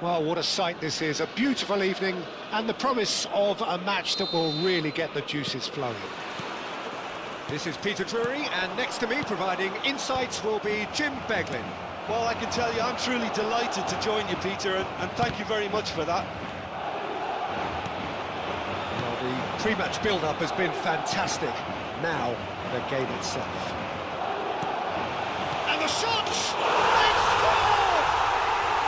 Well, what a sight this is. A beautiful evening and the promise of a match that will really get the juices flowing. This is Peter Drury, and next to me providing insights will be Jim Beglin. Well, I can tell you I'm truly delighted to join you, Peter, and thank you very much for that. Well, the pre-match build-up has been fantastic. Now, the game itself. And the shots! They score!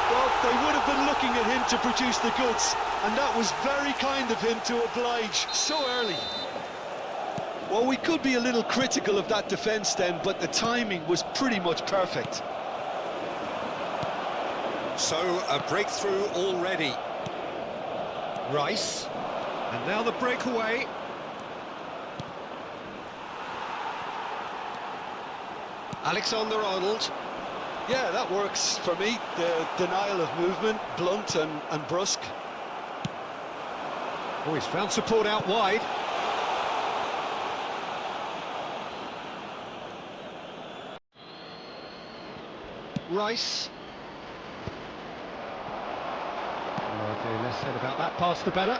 Well, they would have been looking at him to produce the goods, and that was very kind of him to oblige so early. Well, we could be a little critical of that defence then, but the timing was pretty much perfect. So, a breakthrough already. Rice, and now the breakaway. Alexander-Arnold. Yeah, that works for me. The denial of movement, blunt and brusque. Oh, he's found support out wide. Rice. Okay, less said about that pass, the better.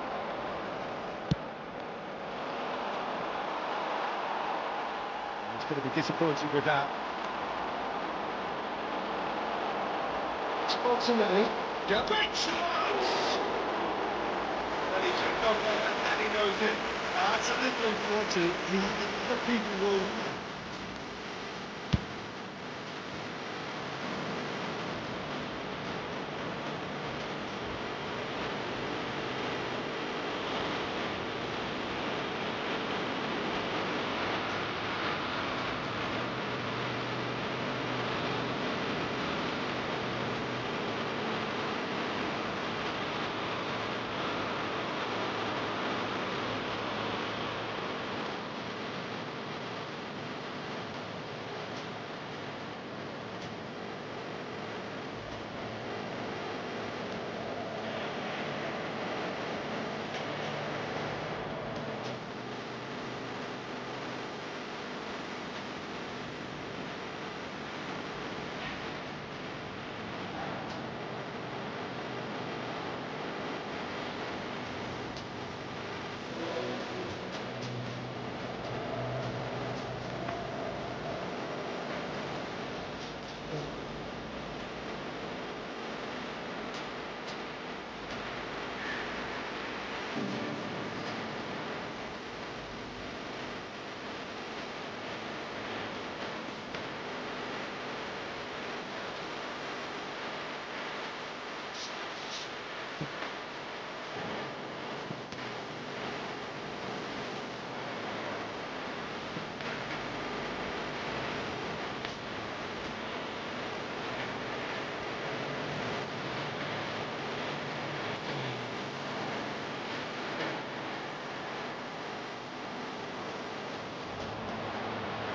He's going to be disappointed with that. Ultimately, the big chance! And he took on that, and he knows it. That's a little unfortunate. The people will...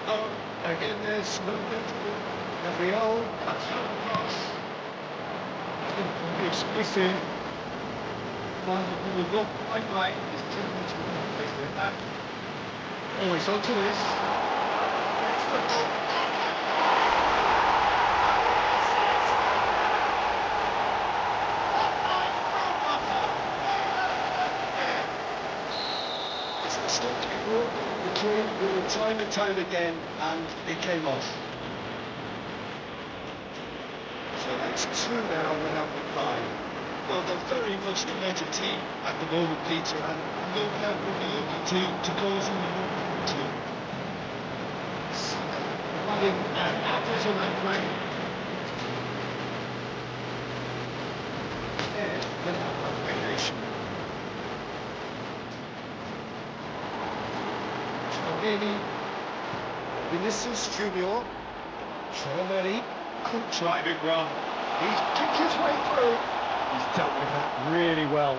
Oh, again, there's movement. Gabriel, cuts from across. Ekshibisi. Will go quite right. It's too much of that. Oh, he's onto this. Excellent. Time and time again, and it came off. So that's two now without reply. Well, they're very much the better team at the moment, Peter, and no doubt will be looking to cause any more to. Running an average on that play. Yeah, without recognition. Maybe Vinicius Junior, Tchouameni, good driving run. He's kicked his way through. He's dealt with that really well.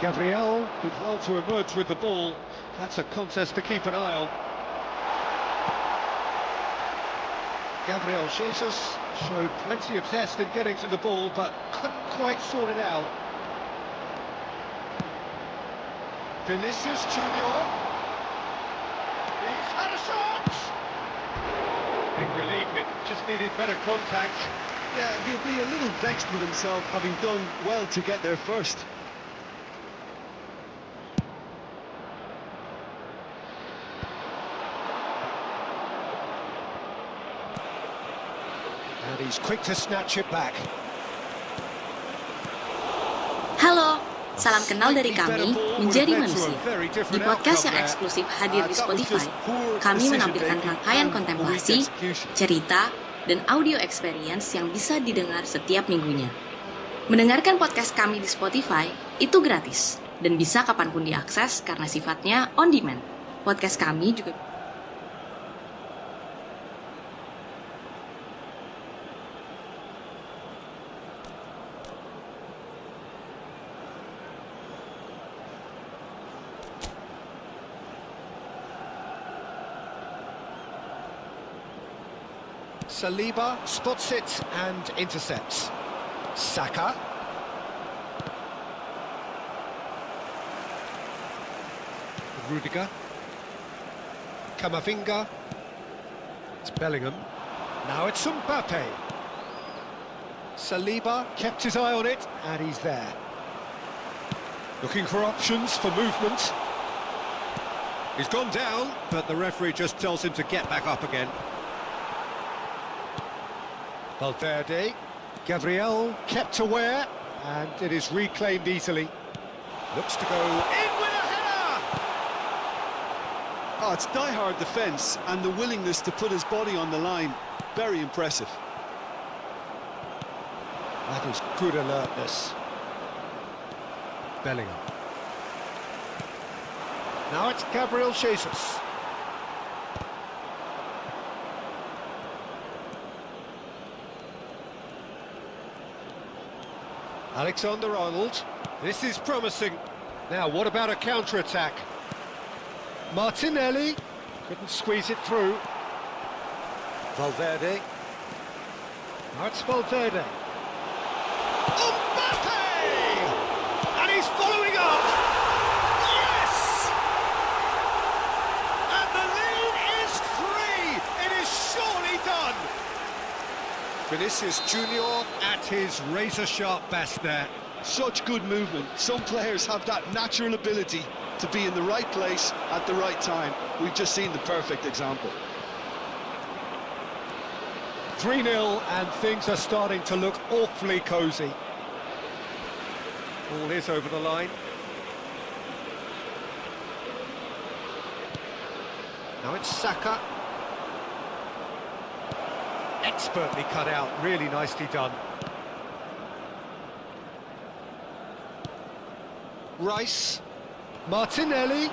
Gabriel did well to emerge with the ball. That's a contest to keep an eye on. Gabriel Jesus showed plenty of zest in getting to the ball, but couldn't quite sort it out. Vinicius Junior. He's had a shot! Big relief, it just needed better contact. Yeah, he'll be a little vexed with himself, having done well to get there first. And he's quick to snatch it back. Halo, salam kenal dari kami, Menjadi Manusia. Di podcast yang eksklusif hadir di Spotify, kami menampilkan rangkaian kontemplasi, cerita, dan audio experience yang bisa didengar setiap minggunya. Mendengarkan podcast kami di Spotify itu gratis, dan bisa kapanpun diakses karena sifatnya on demand. Podcast kami juga... Saliba spots it and intercepts. Saka. Rudiger. Camavinga. It's Bellingham. Now it's Mbappe. Saliba kept his eye on it, and he's there. Looking for options for movement. He's gone down, but the referee just tells him to get back up again. Valverde, Gabriel kept aware, and it is reclaimed easily. Looks to go in with a header! Oh, it's die-hard defence, and the willingness to put his body on the line. Very impressive. That is good alertness. Bellingham. Now it's Gabriel Jesus. Alexander-Arnold. This is promising. Now, what about a counter-attack? Martinelli couldn't squeeze it through. Valverde. Now it's Valverde. Mbappe! And he's following up! Yes! And the lead is free! It is surely done! Vinicius Junior at his razor-sharp best there. Such good movement. Some players have that natural ability to be in the right place at the right time. We've just seen the perfect example. 3-0, and things are starting to look awfully cosy. Ball is over the line. Now it's Saka. Expertly cut out, really nicely done. Rice. Martinelli.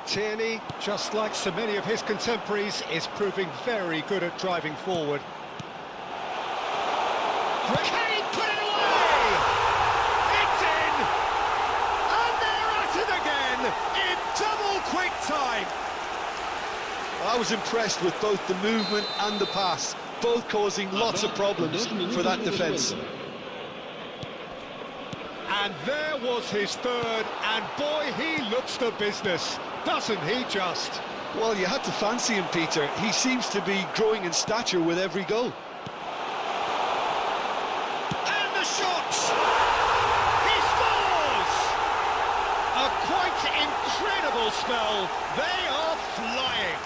Tierney, just like so many of his contemporaries, is proving very good at driving forward. Can he put it away? It's in! And they're at it again, in double quick time! I was impressed with both the movement and the pass, both causing lots of problems for that defence. And there was his third, and boy, he looks the business, doesn't he just? Well, you had to fancy him, Peter. He seems to be growing in stature with every goal. And the shot! He scores! A quite incredible spell. They are flying.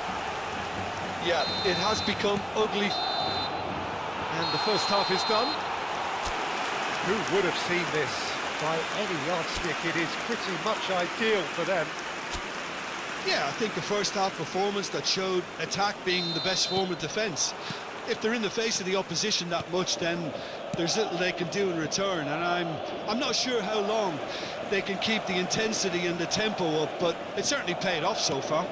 Yeah, it has become ugly. And the first half is done. Who would have seen this? By any yardstick, it is pretty much ideal for them. Yeah, I think a first-half performance that showed attack being the best form of defence. If they're in the face of the opposition that much, then there's little they can do in return, and I'm not sure how long they can keep the intensity and the tempo up, but it certainly paid off so far.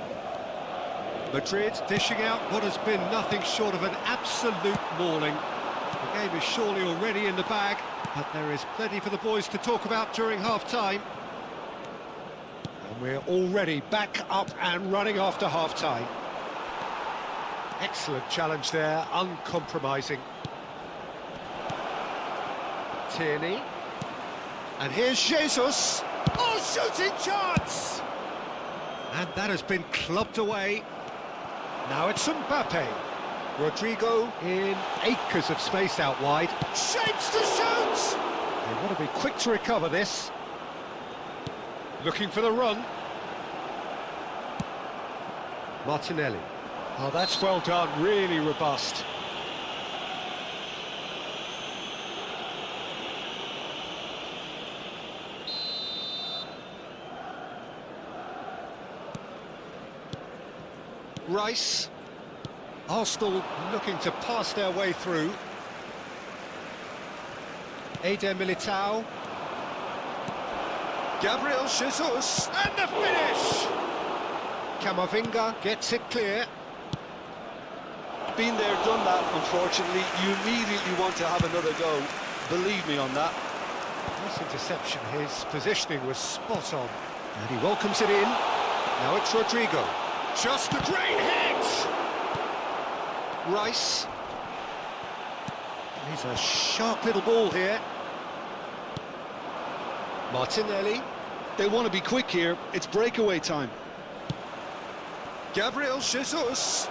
Madrid dishing out what has been nothing short of an absolute mauling. The game is surely already in the bag, but there is plenty for the boys to talk about during half-time. And we're already back up and running after half-time. Excellent challenge there, uncompromising. Tierney. And here's Jesus. Oh, shooting chance! And that has been clubbed away. Now it's Mbappe. Rodrigo in acres of space out wide. Shapes to shoot! They want to be quick to recover this. Looking for the run. Martinelli. Oh, that's well done, really robust. Rice. Arsenal looking to pass their way through. Eder Militao. Gabriel Jesus. And the finish! Camavinga gets it clear. Been there, done that, unfortunately. You immediately want to have another go. Believe me on that. Nice interception, his positioning was spot on. And he welcomes it in. Now it's Rodrigo. Just a great hit! Rice. He's a sharp little ball here. Martinelli. They want to be quick here. It's breakaway time. Gabriel Jesus.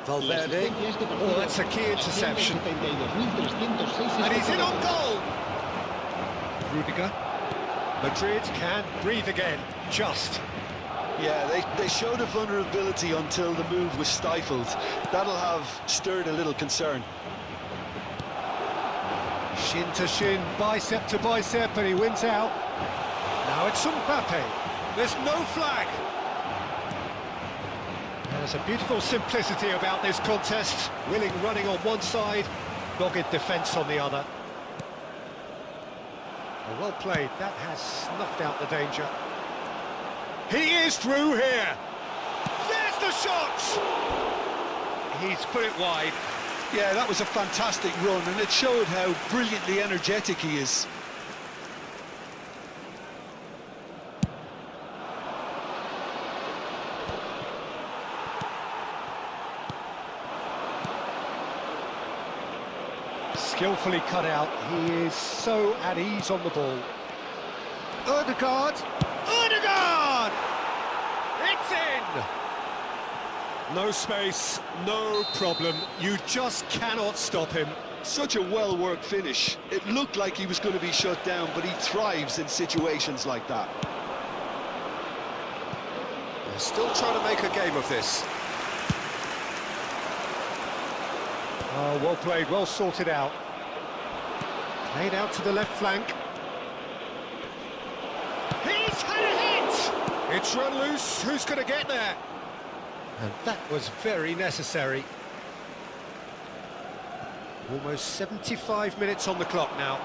Valverde. Oh, that's a key interception. And he's in on goal. Rudiger. Madrid can breathe again. Just. Yeah, they showed a vulnerability until the move was stifled. That'll have stirred a little concern. Shin to shin, bicep to bicep, and he wins out. Now it's Mbappe. There's no flag. There's a beautiful simplicity about this contest. Willing running on one side, dogged defence on the other. Well played, that has snuffed out the danger. He is through here. There's the shot. He's put it wide. Yeah, that was a fantastic run, and it showed how brilliantly energetic he is. Skillfully cut out. He is so at ease on the ball. Ødegaard. Ødegaard! It's in! No space, no problem. You just cannot stop him. Such a well-worked finish. It looked like he was going to be shut down, but he thrives in situations like that. They're still trying to make a game of this. Oh, well played, well sorted out. Played out to the left flank. He's had a hit! It's run loose, who's going to get there? And that was very necessary. Almost 75 minutes on the clock now.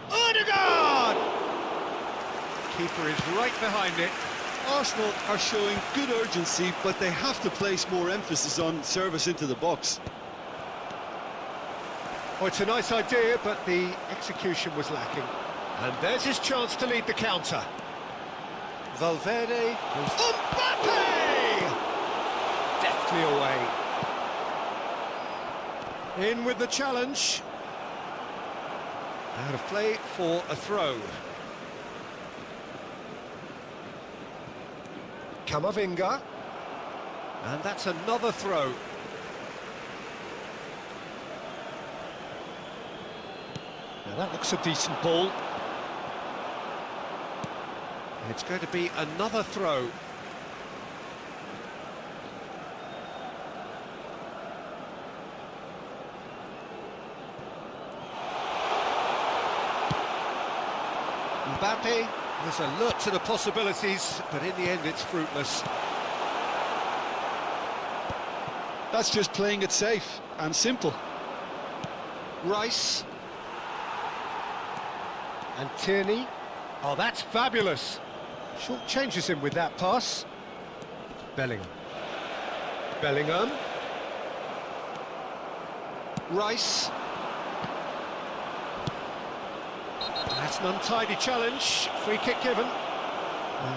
Ødegaard! Keeper is right behind it. Arsenal are showing good urgency, but they have to place more emphasis on service into the box. Oh, it's a nice idea, but the execution was lacking. And there's his chance to lead the counter. Valverde. Mbappe! Deftly away. In with the challenge. Out of play for a throw. Camavinga. And that's another throw. Now that looks a decent ball. It's going to be another throw. Mbappe was alert to the possibilities, but in the end it's fruitless. That's just playing it safe and simple. Rice. And Tierney. Oh, that's fabulous. Short changes him with that pass. Bellingham. Bellingham. Rice. That's an untidy challenge. Free kick given.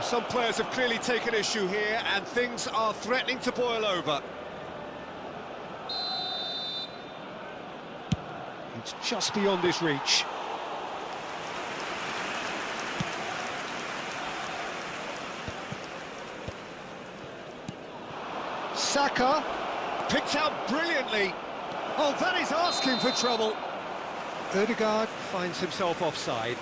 Some players have clearly taken issue here, and things are threatening to boil over. It's just beyond his reach. Saka, picked out brilliantly. Oh, that is asking for trouble. Ødegaard finds himself offside.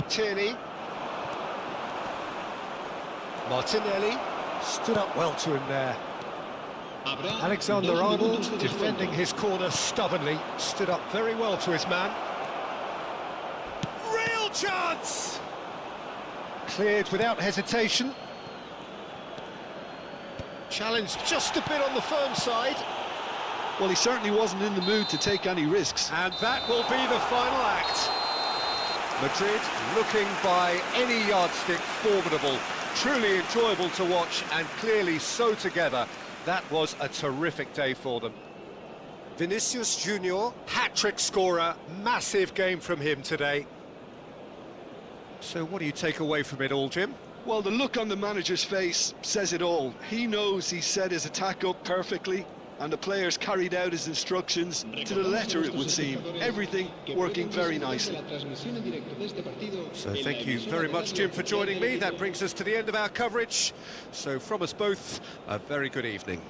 Tierney. Martinelli stood up well to him there. Alexander-Arnold, defending his corner stubbornly, stood up very well to his man. Real chance! Cleared without hesitation. Challenge just a bit on the firm side. Well, he certainly wasn't in the mood to take any risks. And that will be the final act. Madrid looking by any yardstick formidable. Truly enjoyable to watch and clearly so together. That was a terrific day for them. Vinicius Junior, hat-trick scorer, massive game from him today. So what do you take away from it all, Jim? Well, the look on the manager's face says it all. He knows he set his attack up perfectly, and the players carried out his instructions to the letter, it would seem. Everything working very nicely. So thank you very much, Jim, for joining me. That brings us to the end of our coverage. So from us both, a very good evening.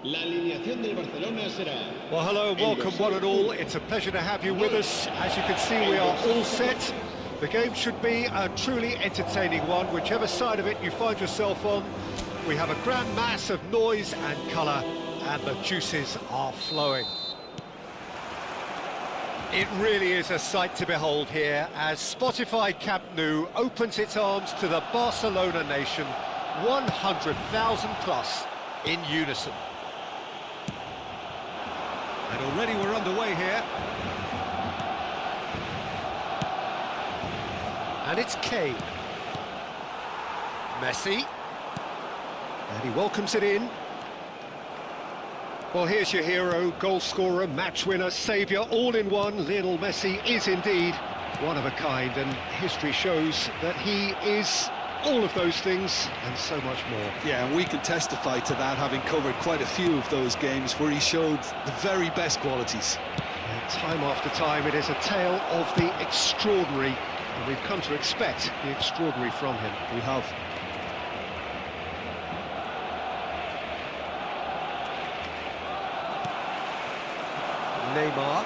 La alineación del Barcelona será... Well, hello and welcome one and all. It's a pleasure to have you with us. As you can see, we are all set. The game should be a truly entertaining one, whichever side of it you find yourself on. We have a grand mass of noise and colour, and the juices are flowing. It really is a sight to behold here, as Spotify Camp Nou opens its arms to the Barcelona nation, 100,000 plus in unison. And already we're underway here. And it's Kane. Messi. And he welcomes it in. Well, here's your hero, goal scorer, match winner, saviour, all in one. Lionel Messi is indeed one of a kind, and history shows that he is all of those things and so much more. Yeah, and we can testify to that, having covered quite a few of those games where he showed the very best qualities. And time after time, it is a tale of the extraordinary, and we've come to expect the extraordinary from him. We have. Neymar.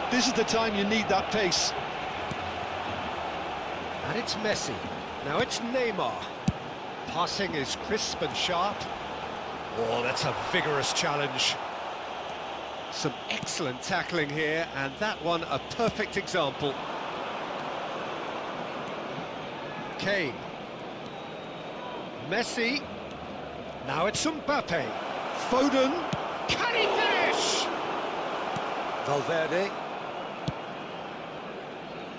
This is the time you need that pace. And it's Messi. Now it's Neymar. Passing is crisp and sharp. Oh, that's a vigorous challenge. Some excellent tackling here, and that one a perfect example. Kane. Messi. Now it's Mbappe. Foden. Can he finish? Valverde.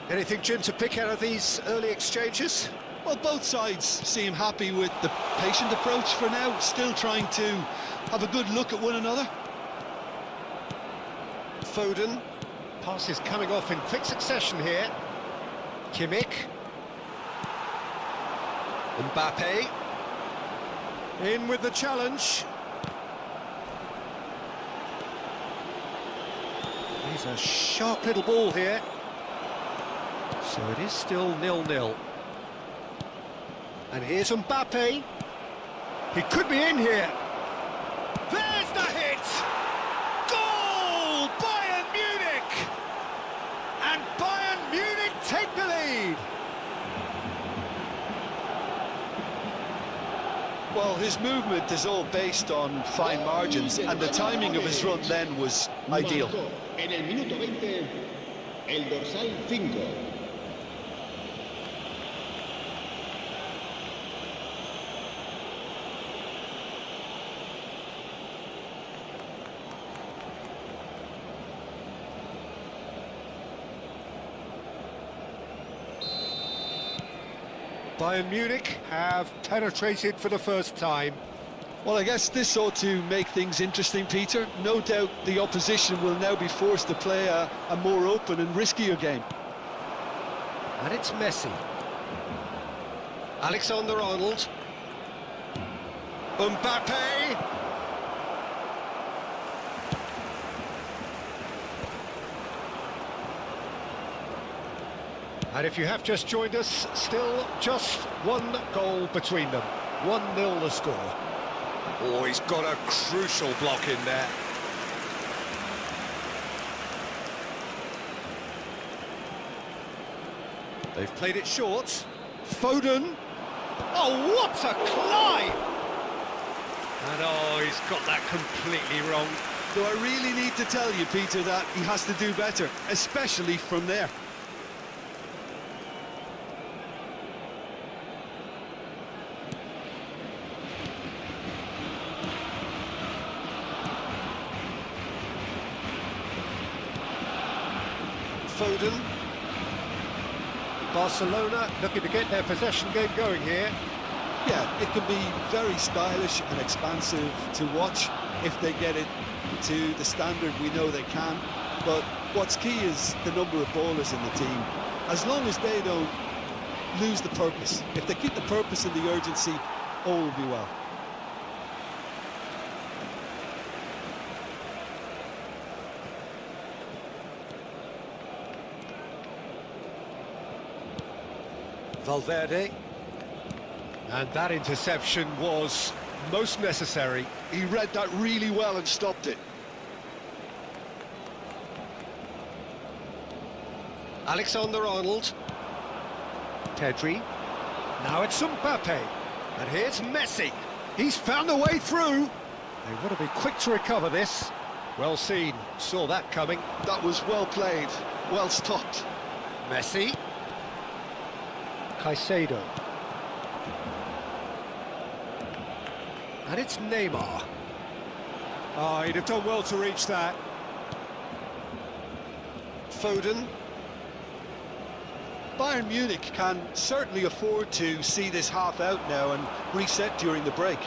Anything, Jim, to pick out of these early exchanges? Well, both sides seem happy with the patient approach for now, still trying to have a good look at one another. Foden. Passes coming off in quick succession here. Kimmich. Mbappe. In with the challenge. He's a sharp little ball here. So it is still 0-0. And here's Mbappe. He could be in here. There's the hit! Goal! Bayern Munich! And Bayern Munich take the lead! Well, his movement is all based on fine margins, and the timing of his run then was ideal. En el minuto 20, el dorsal 5. Bayern Munich have penetrated for the first time. Well, I guess this ought to make things interesting, Peter. No doubt the opposition will now be forced to play a more open and riskier game. And it's Messi. Alexander-Arnold. Mbappe. And if you have just joined us, still just one goal between them. 1-0 the score. Oh, he's got a crucial block in there. They've played it short. Foden. Oh, what a climb! And oh, he's got that completely wrong. Do I really need to tell you, Peter, that he has to do better, especially from there? Foden. Barcelona looking to get their possession game going here. Yeah, it can be very stylish and expansive to watch if they get it to the standard we know they can. But what's key is the number of ballers in the team. As long as they don't lose the purpose, if they keep the purpose and the urgency, all will be well. Valverde. And that interception was most necessary. He read that really well and stopped it. Alexander-Arnold. Pedri. Now it's Mbappe. And here's Messi. He's found a way through. They want to be quick to recover this. Well seen. Saw that coming. That was well played, well stopped. Messi. Caicedo. And it's Neymar. Oh, he'd have done well to reach that. Foden. Bayern Munich can certainly afford to see this half out now and reset during the break.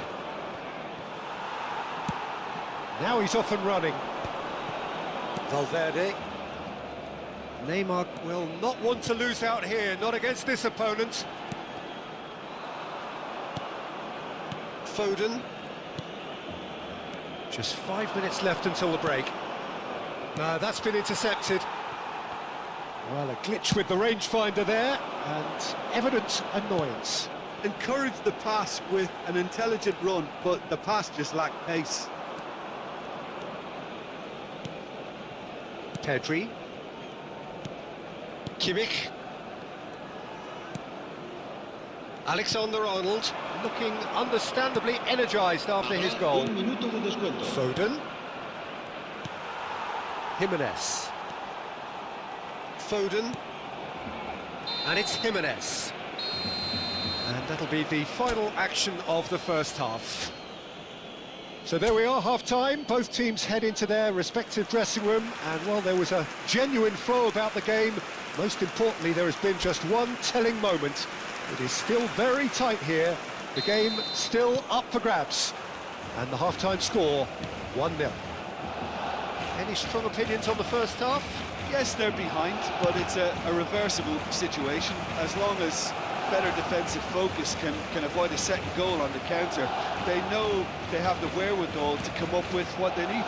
Now he's off and running. Valverde. Neymar will not want to lose out here, not against this opponent. Foden. Just 5 minutes left until the break. That's been intercepted. Well, a glitch with the rangefinder there, and evident annoyance. Encouraged the pass with an intelligent run, but the pass just lacked pace. Pedri. Kimmich. Alexander-Arnold looking understandably energised after his goal. Un minuto de descuento. Foden. Jimenez. Foden. And it's Jimenez. And that'll be the final action of the first half. So there we are, half-time. Both teams head into their respective dressing room, and while there was a genuine flow about the game, most importantly, there has been just one telling moment. It is still very tight here. The game still up for grabs. And the half-time score, 1-0. Any strong opinions on the first half? Yes, they're behind, but it's a reversible situation. As long as better defensive focus can avoid a second goal on the counter, they know they have the wherewithal to come up with what they need.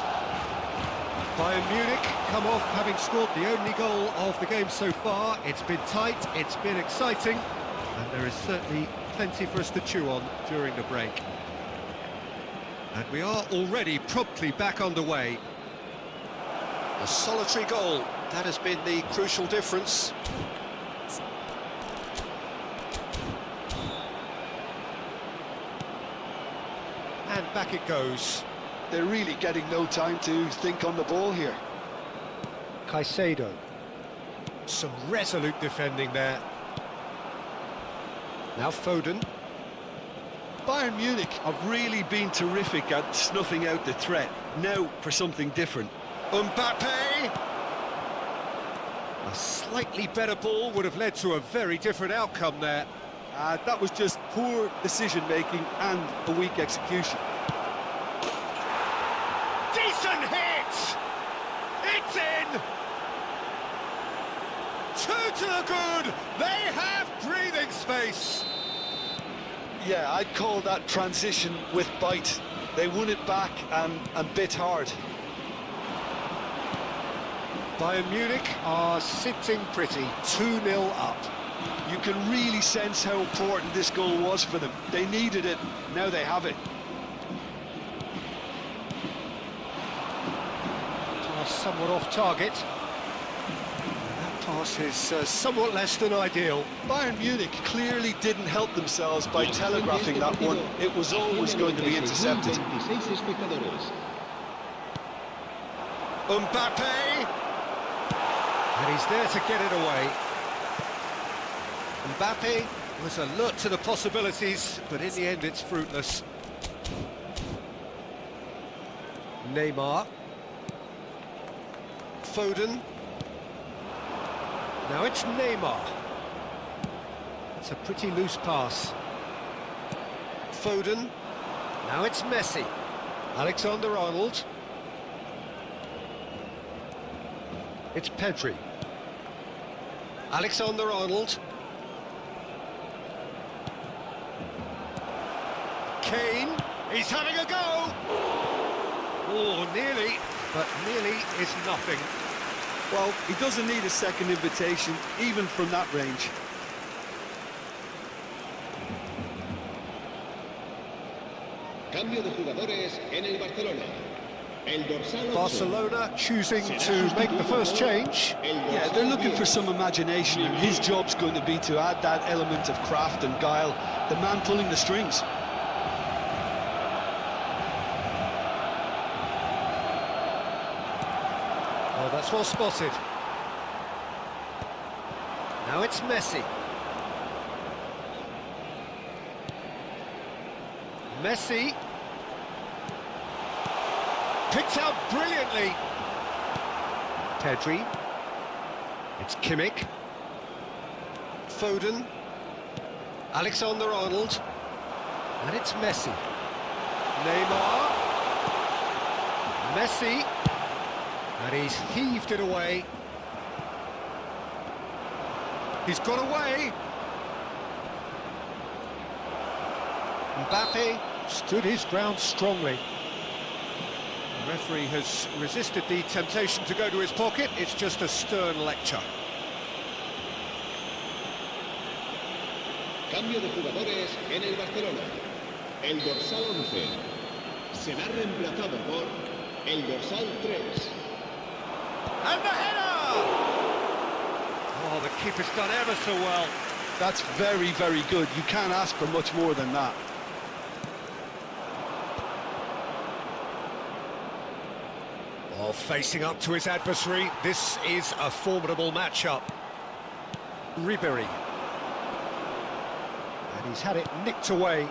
Bayern Munich come off having scored the only goal of the game so far. It's been tight, it's been exciting, and there is certainly plenty for us to chew on during the break. And we are already promptly back underway. A solitary goal, that has been the crucial difference. And back it goes. They're really getting no time to think on the ball here. Caicedo. Some resolute defending there. Now Foden. Bayern Munich have really been terrific at snuffing out the threat. Now for something different. Mbappe! A slightly better ball would have led to a very different outcome there. That was just poor decision-making and a weak execution. Decent hit! It's in! Two to the good! They have breathing space! Yeah, I'd call that transition with bite. They won it back and bit hard. Bayern Munich are sitting pretty, 2-0 up. You can really sense how important this goal was for them. They needed it, now they have it. Pass somewhat off target. That pass is somewhat less than ideal. Bayern Munich clearly didn't help themselves by telegraphing that one. It was always going to be intercepted. Mbappe! And he's there to get it away. Mbappe was alert to the possibilities, but in the end it's fruitless. Neymar. Foden. Now it's Neymar. It's a pretty loose pass. Foden. Now it's Messi. Alexander-Arnold. It's Pedri. Alexander-Arnold. Kane, he's having a go! Oh, nearly, but nearly is nothing. Well, he doesn't need a second invitation, even from that range. Cambio de jugadores en el Barcelona. Barcelona choosing to make the first change. Yeah, they're looking for some imagination, and his job's going to be to add that element of craft and guile, the man pulling the strings. Oh, that's well spotted. Now it's Messi. Messi. Picked out brilliantly. Pedri. It's Kimmich. Foden. Alexander-Arnold. And it's Messi. Neymar. Messi. And he's heaved it away. He's got away. Mbappe stood his ground strongly. The referee has resisted the temptation to go to his pocket. It's just a stern lecture. Cambio de jugadores en el Barcelona. El dorsal 11 será reemplazado por el dorsal 3. And the header! Oh, the keeper's done ever so well. That's very, very good. You can't ask for much more than that. Oh, facing up to his adversary, this is a formidable matchup. Ribery. And he's had it nicked away.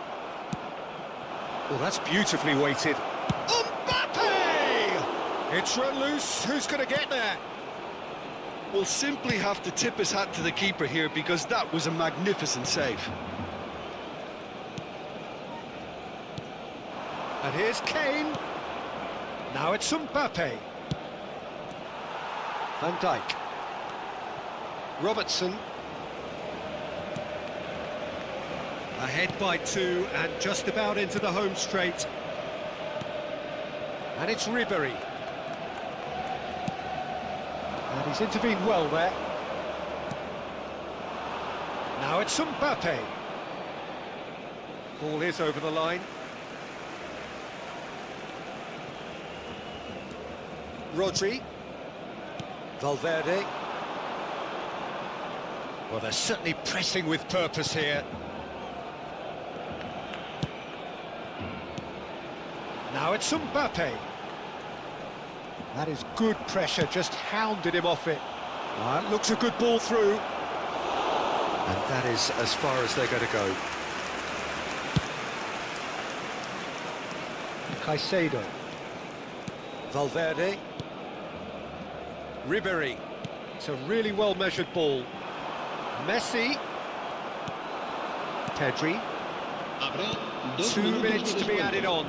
Oh, that's beautifully weighted. Mbappe! It's run loose. Who's going to get there? We'll simply have to tip his hat to the keeper here, because that was a magnificent save. And here's Kane. Now it's Mbappe. Van Dijk. Robertson. Ahead by 2 and just about into the home straight. And it's Ribery. And he's intervened well there. Now it's Mbappe. Ball is over the line. Rodri. Valverde. Well, they're certainly pressing with purpose here. Now it's Mbappe. That is good pressure, just hounded him off it. That looks a good ball through. And that is as far as they're going to go. Caicedo. Valverde. Ribery. It's a really well-measured ball. Messi. Pedri. 2 minutes to be added on.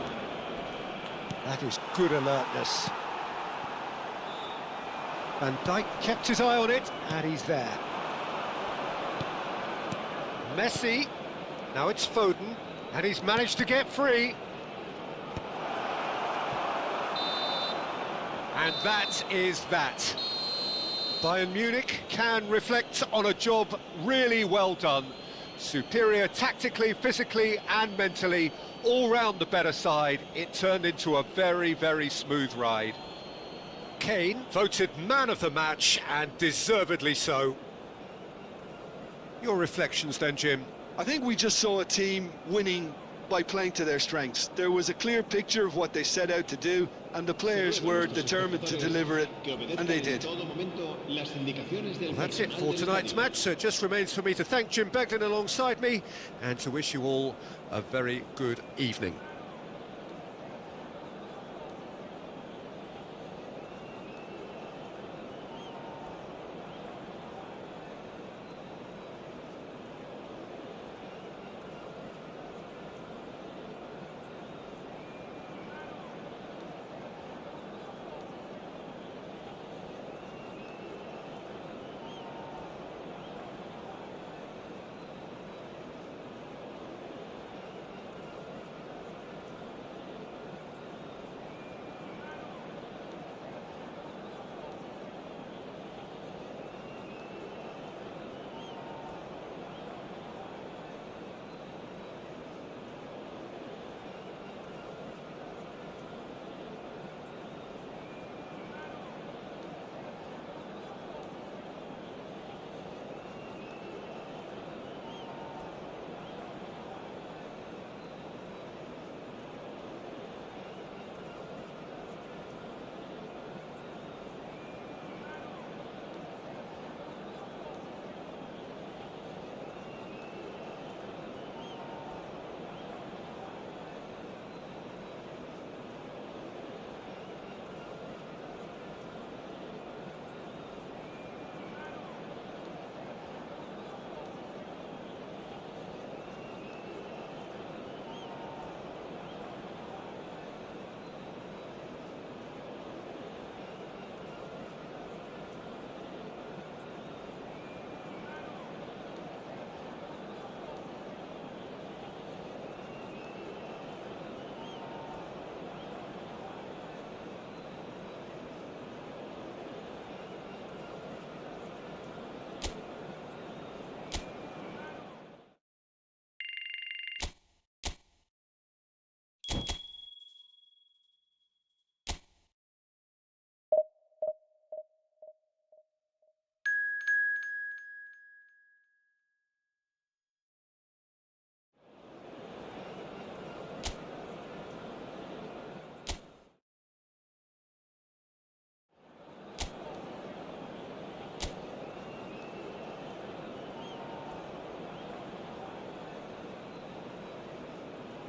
That is good alertness. Van Dijk kept his eye on it, and he's there. Messi. Now it's Foden, and he's managed to get free. And that is that. Bayern Munich can reflect on a job really well done. Superior tactically, physically and mentally, all round the better side. It turned into a very, very smooth ride. Kane voted man of the match, and deservedly so. Your reflections then, Jim? I think we just saw a team winning by playing to their strengths. There was a clear picture of what they set out to do, and the players were determined to deliver it, and they did. Well, that's it for tonight's match, so it just remains for me to thank Jim Beglin alongside me, and to wish you all a very good evening.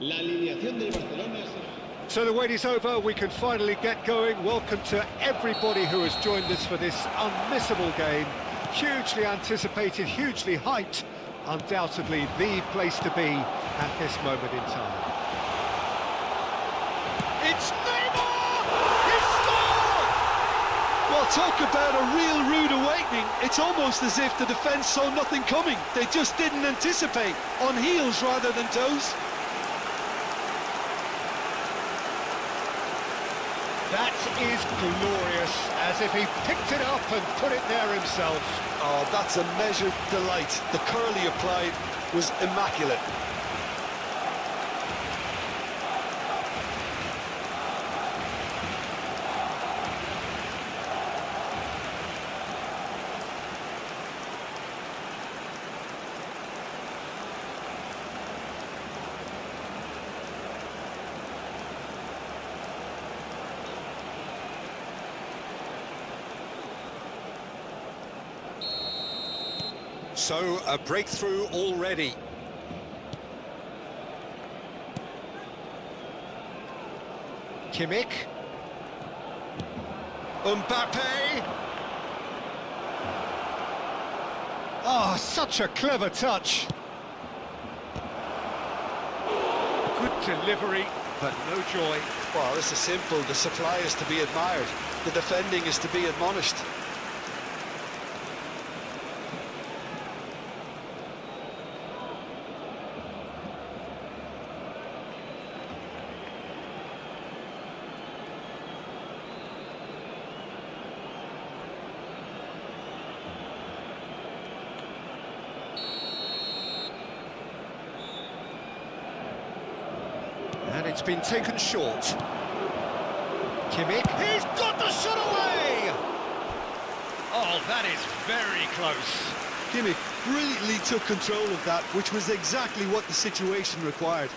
La alineación del Barcelona es... So the wait is over, we can finally get going. Welcome to everybody who has joined us for this unmissable game. Hugely anticipated, hugely hyped, undoubtedly the place to be at this moment in time. It's Neymar! He scored! Well, talk about a real rude awakening. It's almost as if the defence saw nothing coming. They just didn't anticipate, on heels rather than toes. That is glorious, as if he picked it up and put it there himself. Oh, that's a measured delight. The curl he applied was immaculate. So, a breakthrough already. Kimmich. Mbappe. Oh, such a clever touch. Good delivery, but no joy. Well, this is simple. The supply is to be admired. The defending is to be admonished. And it's been taken short. Kimmich, he's got the shot away! Oh, that is very close. Kimmich brilliantly took control of that, which was exactly what the situation required.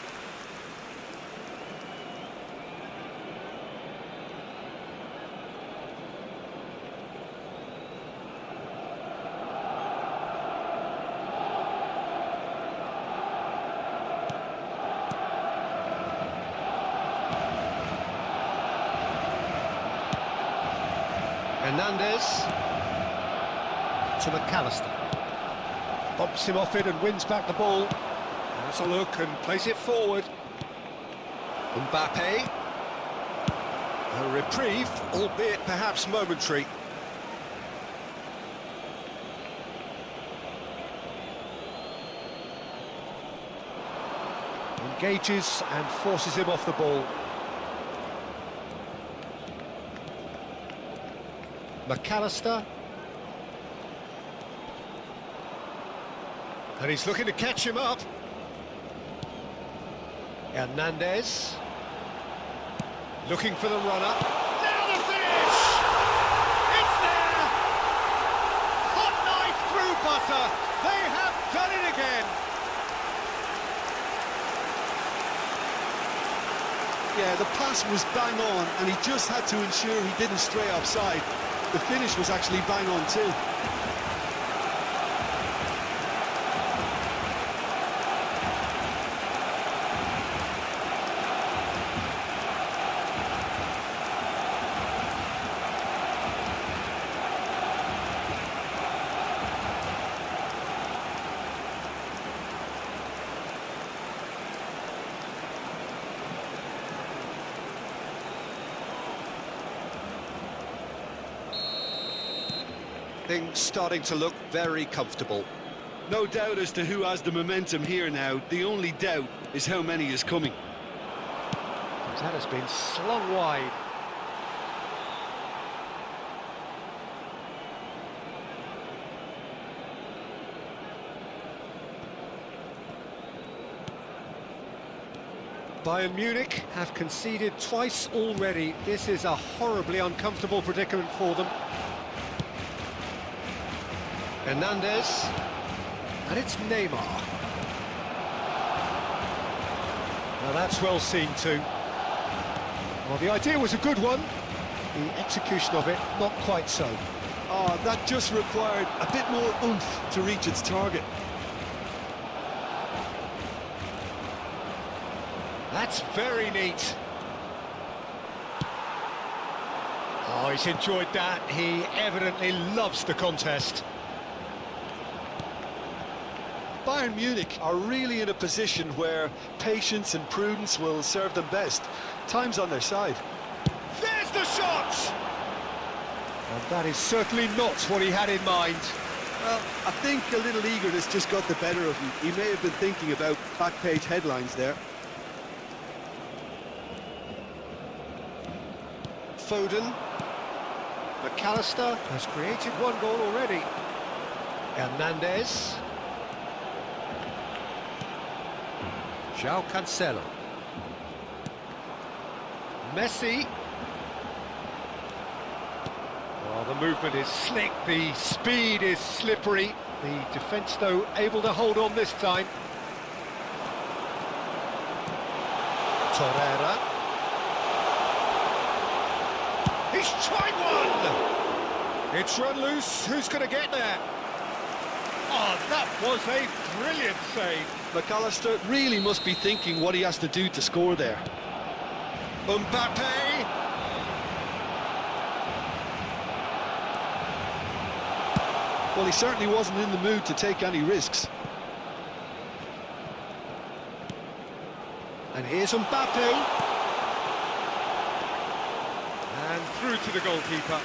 Hernandez to McAllister. Bumps him off it and wins back the ball. Has a look and plays it forward. Mbappe. A reprieve, albeit perhaps momentary. Engages and forces him off the ball. McAllister. And he's looking to catch him up. Hernandez. Looking for the runner. Now the finish! It's there! Hot knife through butter. They have done it again. Yeah, the pass was bang on, and he just had to ensure he didn't stray offside. The finish was actually bang on too. Things starting to look very comfortable. No doubt as to who has the momentum here now. The only doubt is how many is coming. That has been slung wide. Bayern Munich have conceded twice already. This is a horribly uncomfortable predicament for them. Hernandez, and it's Neymar. Now that's well seen too. Well, the idea was a good one. The execution of it, not quite so. Oh, that just required a bit more oomph to reach its target. That's very neat. Oh, he's enjoyed that. He evidently loves the contest. Bayern Munich are really in a position where patience and prudence will serve them best. Time's on their side. There's the shot! And that is certainly not what he had in mind. Well, I think a little eagerness just got the better of him. He may have been thinking about back-page headlines there. Foden. McAllister has created one goal already. Hernandez. João Cancelo. Messi. Well, the movement is slick, the speed is slippery. The defence, though, able to hold on this time. Torreira. He's tried one! It's run loose, who's going to get there? Oh, that was a brilliant save. McAllister really must be thinking what he has to do to score there. Mbappe! Well, he certainly wasn't in the mood to take any risks. And here's Mbappe. And through to the goalkeeper.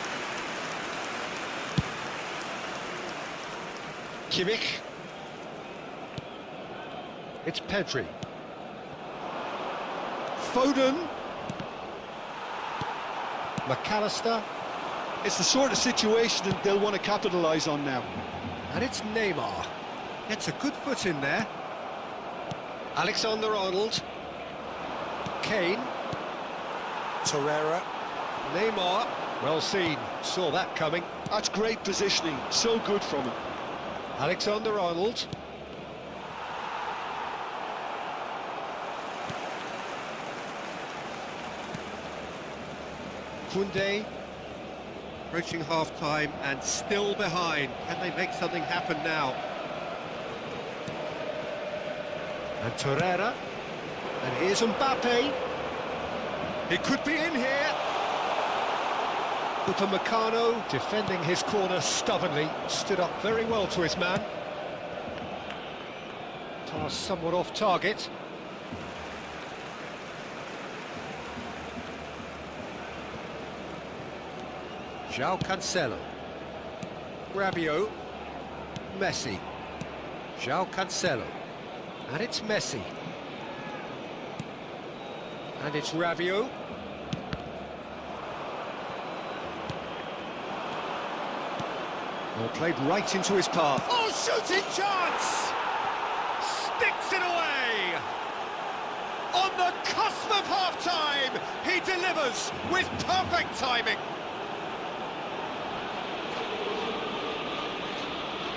Kimmich. It's Pedri. Foden. McAllister. It's the sort of situation that they'll want to capitalise on now. And it's Neymar. Gets a good foot in there. Alexander-Arnold. Kane. Torreira. Neymar. Well seen. Saw that coming. That's great positioning. So good from him. Alexander-Arnold. Koundé. Approaching half-time and still behind. Can they make something happen now? And Torreira. And here's Mbappe. He could be in here. Upamecano defending his corner stubbornly. Stood up very well to his man. Pass somewhat off target. João Cancelo. Rabiot. Messi. João Cancelo. And it's Messi. And it's Rabiot. Well, played right into his path. Oh, shooting chance! Sticks it away! On the cusp of half-time, he delivers with perfect timing.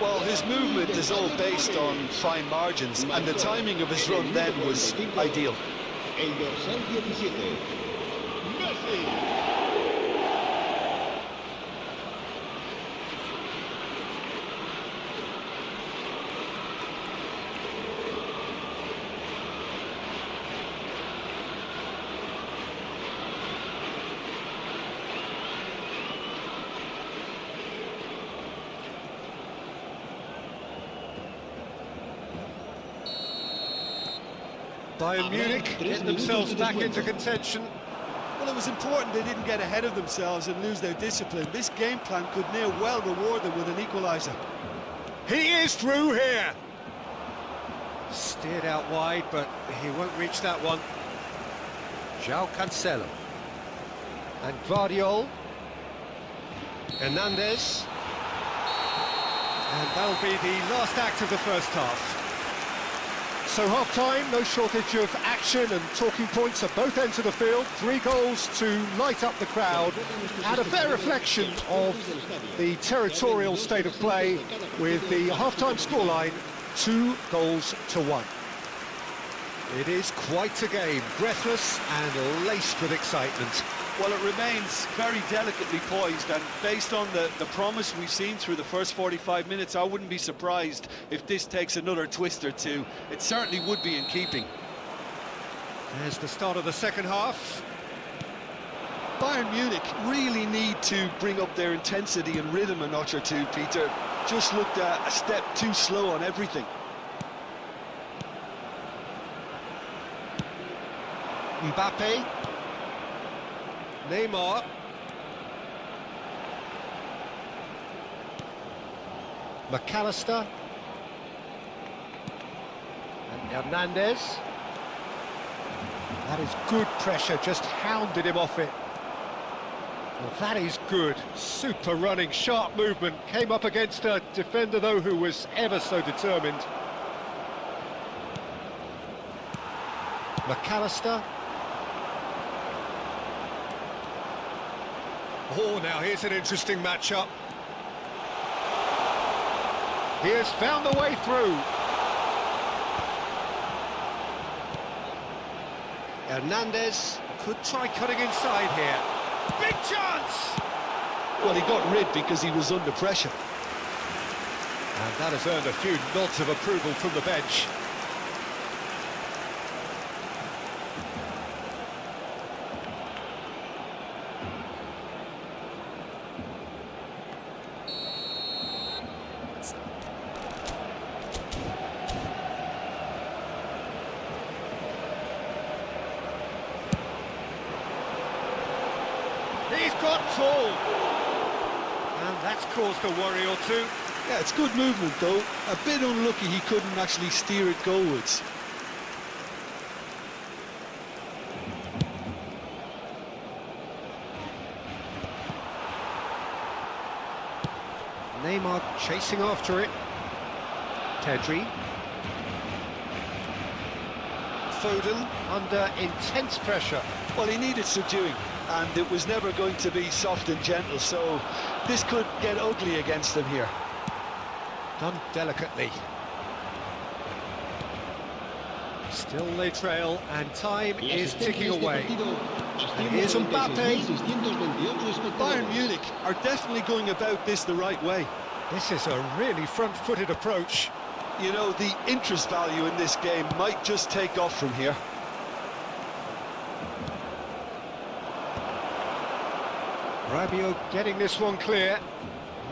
Well, his movement is all based on fine margins, and the timing of his run then was ideal. El dorsal 17. Messi. Bayern Munich get themselves back into contention. Well, it was important they didn't get ahead of themselves and lose their discipline. This game plan could near well reward them with an equaliser. He is through here. Steered out wide, but he won't reach that one. João Cancelo. And Guardiola. Hernandez. And that'll be the last act of the first half. So half-time, no shortage of action and talking points at both ends of the field. 3 goals to light up the crowd, and a fair reflection of the territorial state of play with the half-time scoreline 2-1. It is quite a game, breathless and laced with excitement. Well, it remains very delicately poised, and based on the promise we've seen through the first 45 minutes, I wouldn't be surprised if this takes another twist or two. It certainly would be in keeping. There's the start of the second half. Bayern Munich really need to bring up their intensity and rhythm a notch or two, Peter. Just looked a step too slow on everything. Mbappe. Neymar. McAllister. And Hernandez. That is good pressure, just hounded him off it. Well, that is good. Super running, sharp movement. Came up against a defender, though, who was ever so determined. McAllister. Oh, now here's an interesting matchup. He has found the way through. Hernandez could try cutting inside here. Big chance! Well, he got rid because he was under pressure. And that has earned a few nods of approval from the bench. He's got tall. And that's caused a worry or two. Yeah, it's good movement, though. A bit unlucky he couldn't actually steer it goalwards. Neymar chasing after it. Pedri. Foden under intense pressure. Well, he needed subduing, and it was never going to be soft and gentle, so this could get ugly against them here. Done delicately. Still they trail, and time is ticking away. And here's Mbappe. Bayern Munich are definitely going about this the right way. This is a really front-footed approach. You know, the interest value in this game might just take off from here. Rabiot getting this one clear.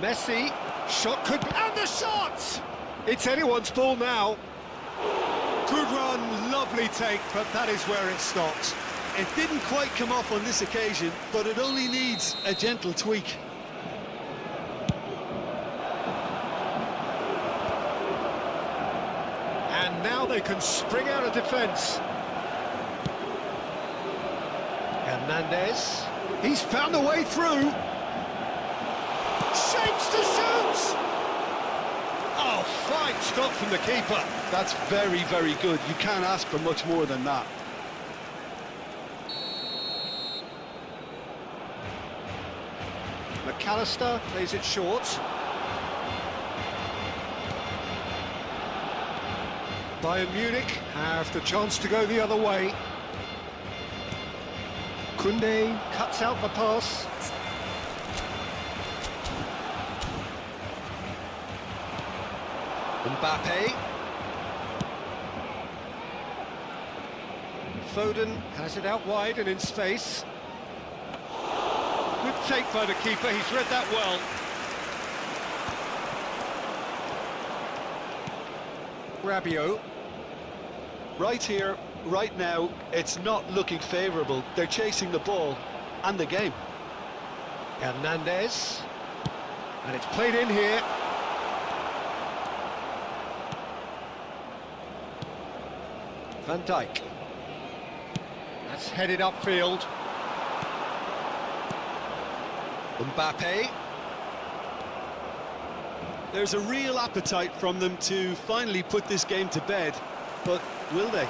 Messi, shot could... And the shot! It's anyone's ball now. Good run, lovely take, but that is where it stops. It didn't quite come off on this occasion, but it only needs a gentle tweak. And now they can spring out of defence. Hernandez. He's found a way through. Shapes to shoot! Oh, fine stop from the keeper. That's very, very good. You can't ask for much more than that. McAllister plays it short. Bayern Munich have the chance to go the other way. Koundé cuts out the pass. Mbappe. Foden has it out wide and in space. Good take by the keeper, he's read that well. Rabiot. Right here, right now, it's not looking favourable. They're chasing the ball and the game. Hernandez. And it's played in here. Van Dijk. That's headed upfield. Mbappe. There's a real appetite from them to finally put this game to bed, but will they?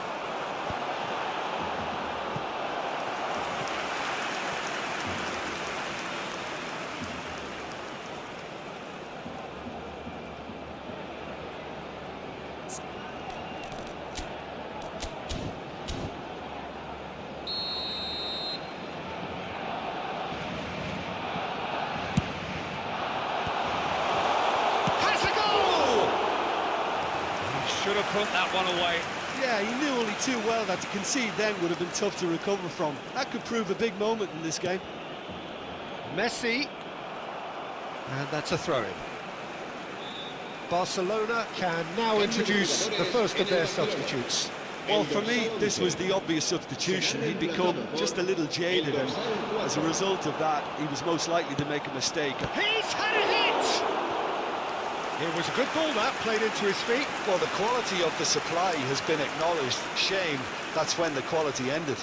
Should have put that one away. Yeah, he knew only too well that to concede then would have been tough to recover from. That could prove a big moment in this game. Messi. And that's a throw-in. Barcelona can now introduce the first of their substitutes. Well, for me, this was the obvious substitution. He'd become just a little jaded, and as a result of that, he was most likely to make a mistake. He's had a hit! It was a good ball, that, played into his feet. Well, the quality of the supply has been acknowledged. Shame, that's when the quality ended.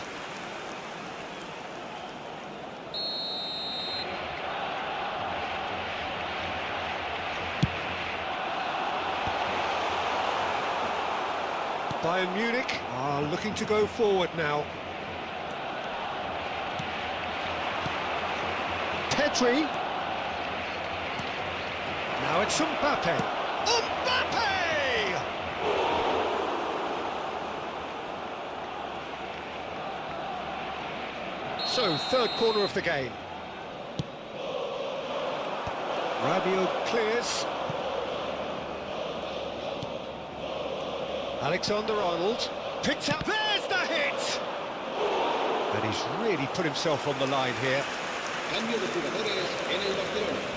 Bayern Munich are looking to go forward now. Pedri. Now it's Mbappe. Mbappe! So, third corner of the game. Rabiot clears. Alexander-Arnold picked up. There's the hit! And he's really put himself on the line here. Cambio de jugadores en el Barcelona.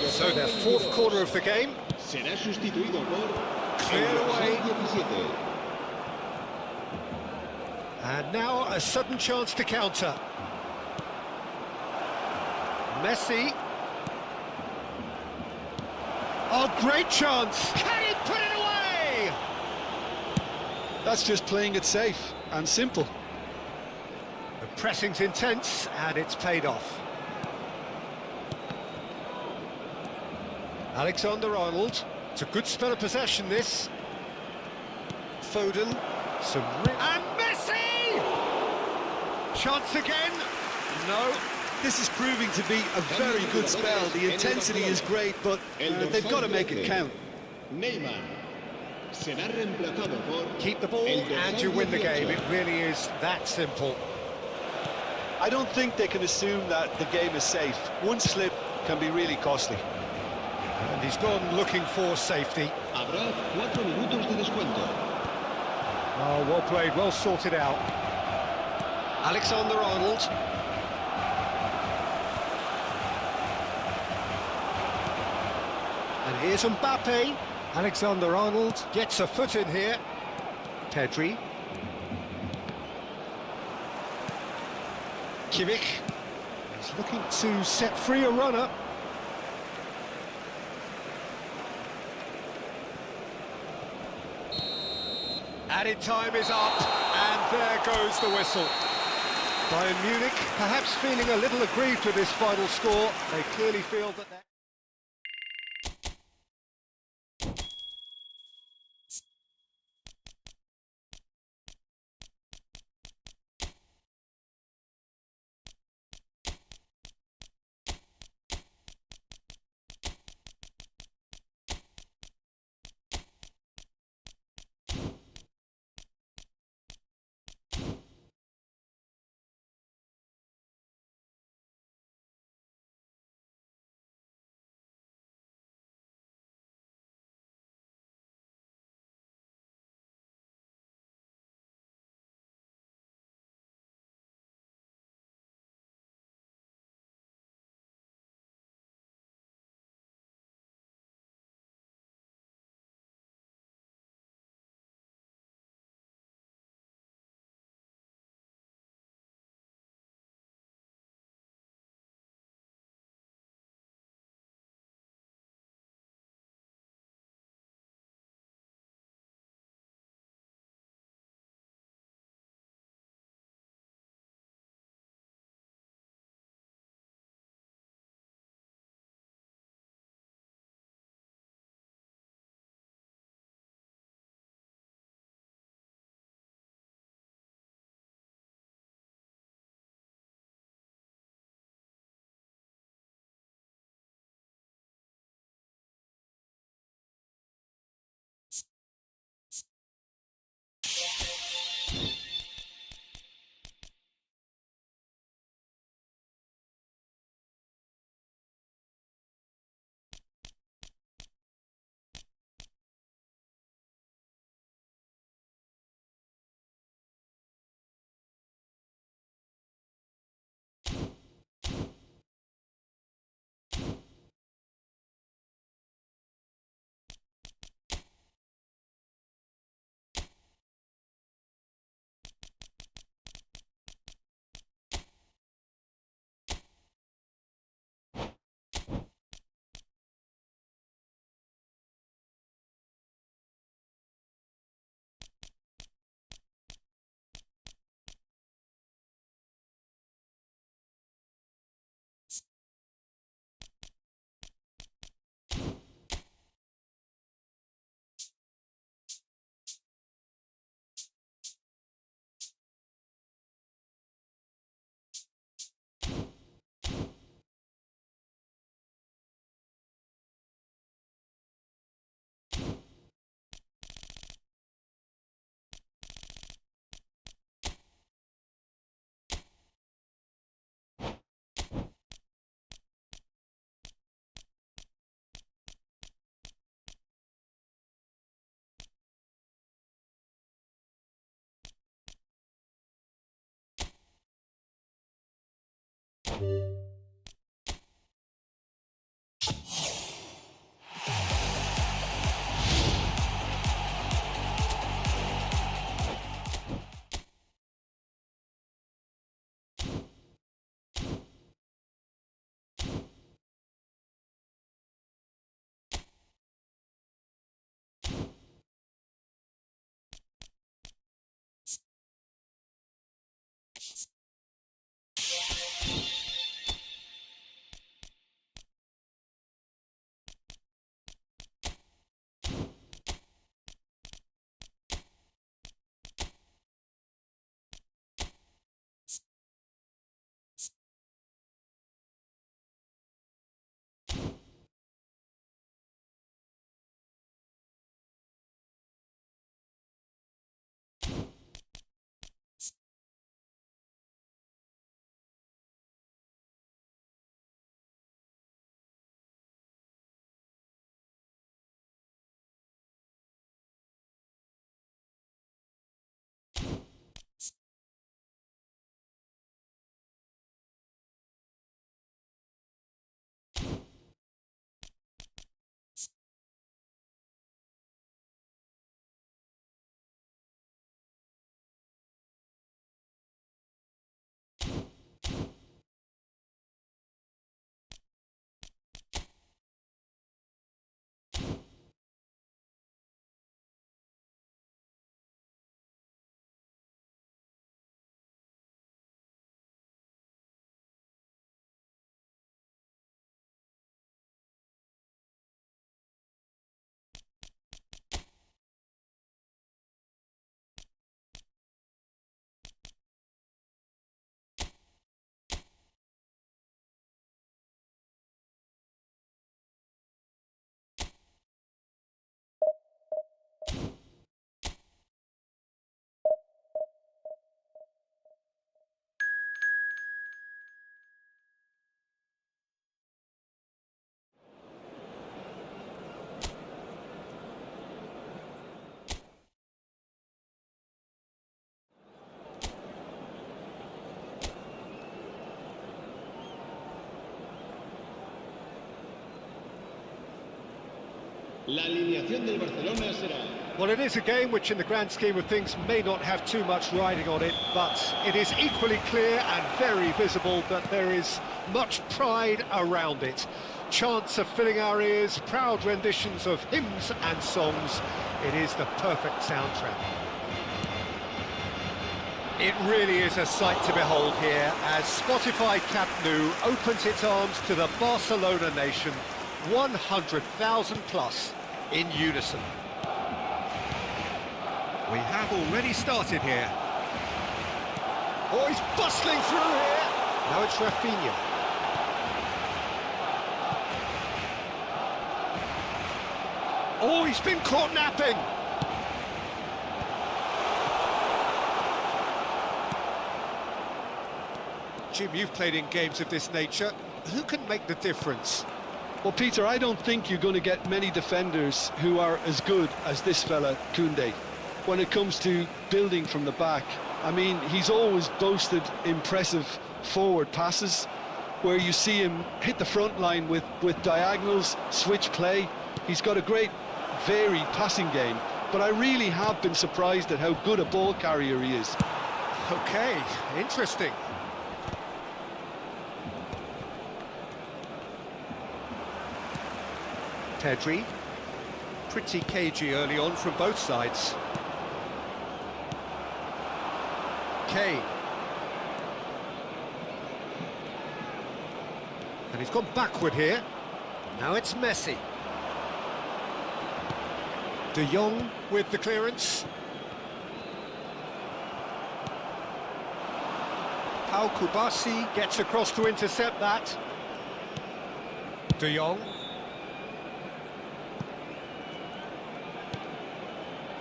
So their fourth quarter of the game. Será sustituido por Clear away. 17. And now a sudden chance to counter. Messi. Oh, great chance! Can he put it away? That's just playing it safe and simple. The pressing's intense, and it's paid off. Alexander-Arnold. It's a good spell of possession, this. Foden. And Messi! Chance again. No. This is proving to be a very good spell. The intensity is great, but they've got to make it count. Neymar. Será reemplazado por Keep the ball and you win the game. It really is that simple. I don't think they can assume that the game is safe. One slip can be really costly. And he's gone looking for safety. Habrá 4 minutos de descuento. Oh, well played, well sorted out. Alexander-Arnold. And here's Mbappe. Alexander-Arnold gets a foot in here. Pedri. Kimmich. He's looking to set free a runner. Added time is up, and there goes the whistle. Bayern Munich perhaps feeling a little aggrieved with this final score. They clearly feel that they're... La alineación del Barcelona será... Well, it is a game which in the grand scheme of things may not have too much riding on it, but it is equally clear and very visible that there is much pride around it. Chants of filling our ears, proud renditions of hymns and songs. It is the perfect soundtrack. It really is a sight to behold here as Spotify Camp Nou opens its arms to the Barcelona nation, 100,000 plus in unison. We have already started here. Oh, he's bustling through here. Now it's Rafinha. Oh, he's been caught napping. Jim, you've played in games of this nature. Who can make the difference? Well, Peter, I don't think you're going to get many defenders who are as good as this fella, Koundé, when it comes to building from the back. I mean, he's always boasted impressive forward passes where you see him hit the front line with diagonals, switch play. He's got a great varied passing game, but I really have been surprised at how good a ball carrier he is. Okay, interesting. Pedri, pretty cagey early on from both sides. Kane. And he's gone backward here. Now it's Messi. De Jong with the clearance. Ekshibisi gets across to intercept that. De Jong.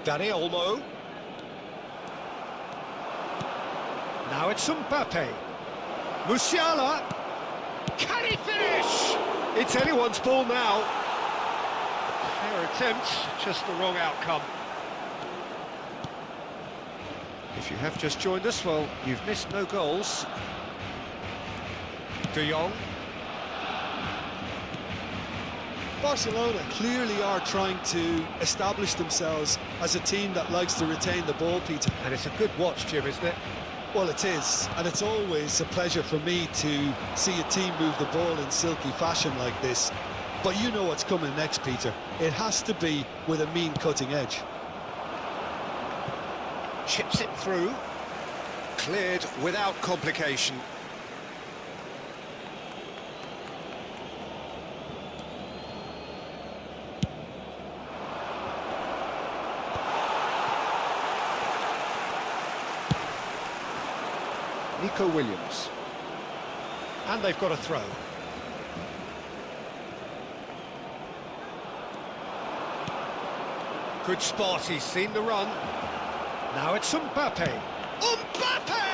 Dani Olmo. Now it's Mbappe. Musiala. Can he finish? It's anyone's ball now. Fair attempt, just the wrong outcome. If you have just joined us, well, you've missed no goals. De Jong. Barcelona clearly are trying to establish themselves as a team that likes to retain the ball, Peter. And it's a good watch, Jim, isn't it? Well, it is, and it's always a pleasure for me to see a team move the ball in silky fashion like this. But you know what's coming next, Peter. It has to be with a mean cutting edge. Chips it through. Cleared without complication. Nico Williams. And they've got a throw. Good spot, he's seen the run. Now it's Mbappe. Mbappe!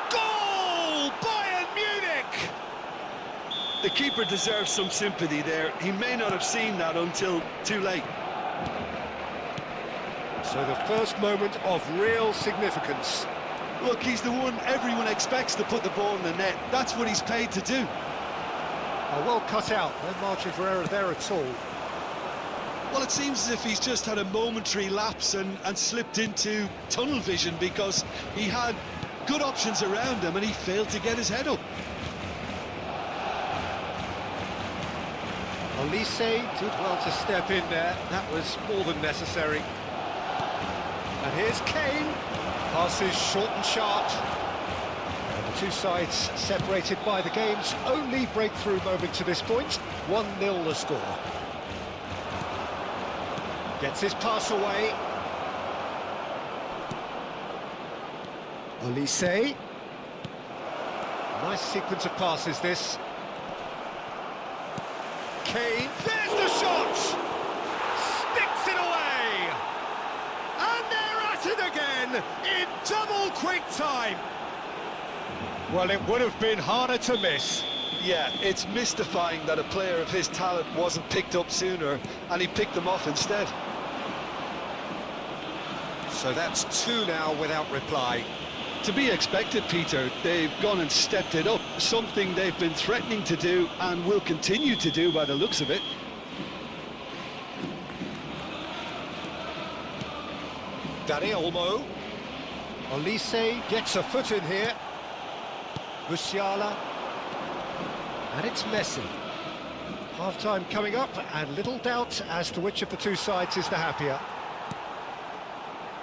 Goal! Bayern Munich! The keeper deserves some sympathy there. He may not have seen that until too late. So the first moment of real significance. Look, he's the one everyone expects to put the ball in the net. That's what he's paid to do. Oh, well cut out. No margin for error there at all. Well, it seems as if he's just had a momentary lapse and slipped into tunnel vision because he had good options around him and he failed to get his head up. Olise did well to step in there. That was more than necessary. And here's Kane. Passes short and sharp. And the two sides separated by the game's only breakthrough moment to this point. 1-0 the score. Gets his pass away. Olise. Nice sequence of passes, this. Kane, there's the shot! Sticks it away! And they're at it again, in double quick time! Well, it would have been harder to miss. Yeah, it's mystifying that a player of his talent wasn't picked up sooner and he picked them off instead. So that's two now without reply. To be expected, Peter. They've gone and stepped it up, something they've been threatening to do and will continue to do by the looks of it. Dani Olmo. Olise gets a foot in here. Musiala. And it's Messi. Half-time coming up, and little doubt as to which of the two sides is the happier.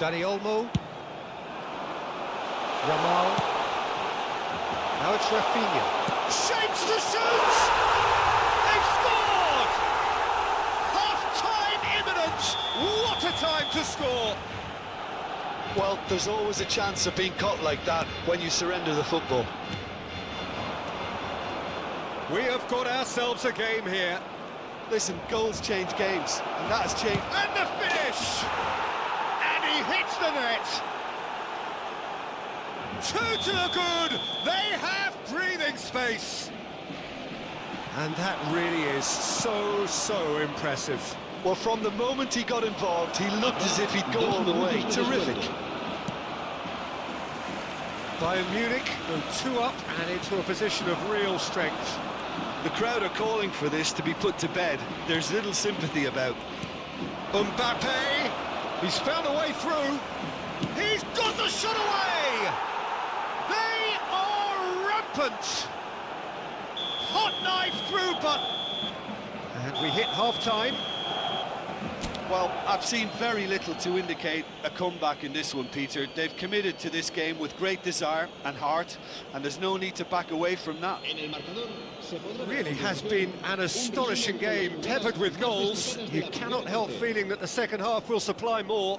Dani Olmo. Yamal. Now it's Rafinha. Shapes to shoot! They've scored! Half-time imminent! What a time to score! Well, there's always a chance of being caught like that when you surrender the football. We have got ourselves a game here. Listen, goals change games, and that has changed. And the finish! And he hits the net! Two to the good! They have breathing space! And that really is so impressive. Well, from the moment he got involved, he looked as if he'd go all the way. Terrific. Bayern Munich go 2 up and into a position of real strength. The crowd are calling for this to be put to bed. There's little sympathy about. Mbappe! He's found a way through. He's got the shot away! They are rampant! Hot knife through, but... And we hit half-time. Well, I've seen very little to indicate a comeback in this one, Peter. They've committed to this game with great desire and heart, and there's no need to back away from that. It really has been an astonishing game, peppered with goals. You cannot help feeling that the second half will supply more.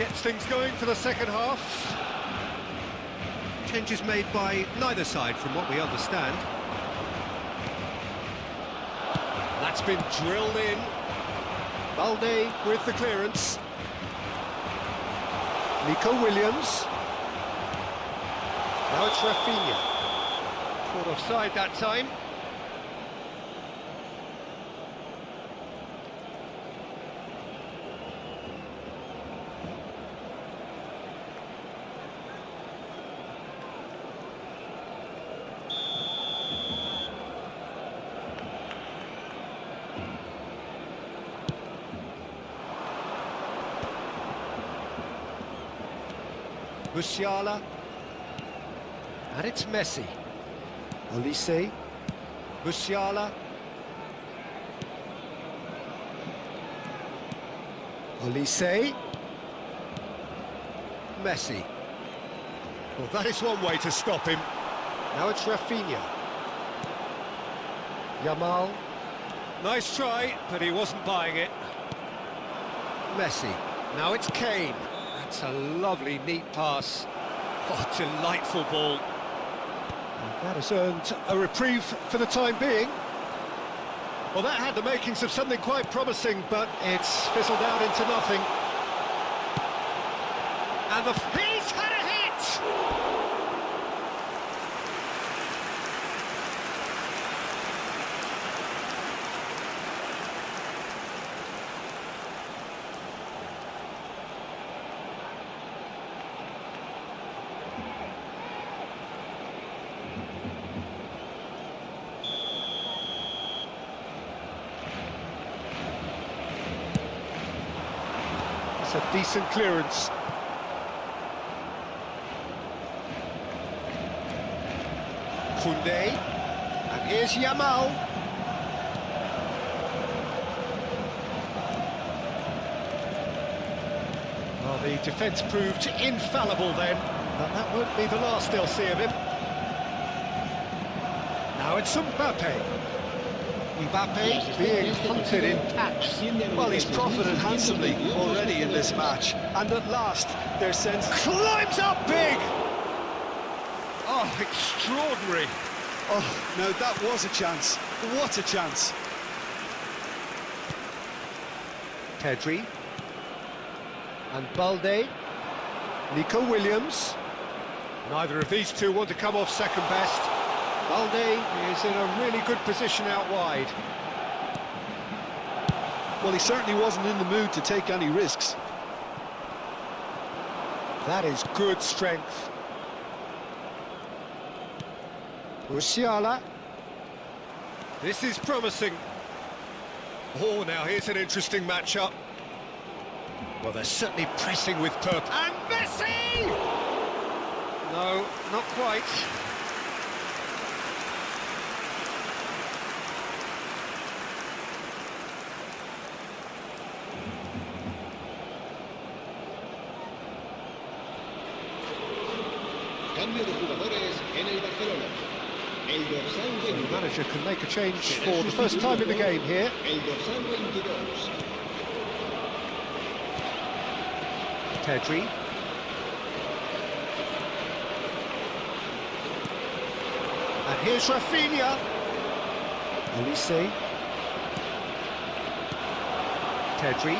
Gets things going for the second half. Changes made by neither side from what we understand. That's been drilled in. Balde with the clearance. Nico Williams. Now it's Rafinha. Caught offside that time. Musiala, and it's Messi. Olise, Musiala, Olise, Messi. Well, that is one way to stop him. Now it's Rafinha. Yamal. Nice try, but he wasn't buying it. Messi. Now it's Kane. That's a lovely, neat pass. Oh, delightful ball. And that has earned a reprieve for the time being. Well, that had the makings of something quite promising, but it's fizzled out into nothing. And he's had a hit! A decent clearance. Koundé, and here's Yamal. Well, the defence proved infallible then, but that won't be the last they'll see of him. Now it's Mbappe. Mbappe being hunted in patch. Well, he's profited handsomely already in this match. And at last, their sense... Climbs up big! Oh, extraordinary. Oh, no, that was a chance. What a chance. Pedri. And Balde. Nico Williams. Neither of these two want to come off second best. Balde is in a really good position out wide. Well, he certainly wasn't in the mood to take any risks. That is good strength. Musiala. This is promising. Oh, now here's an interesting matchup. Well, they're certainly pressing with purpose. And Messi! No, not quite. Cambio de jugadores en el Barcelona. El dorsal So the manager can make a change for the first time in the game here. El dorsal 22. Pedri. And here's Rafinha. Olise. Pedri.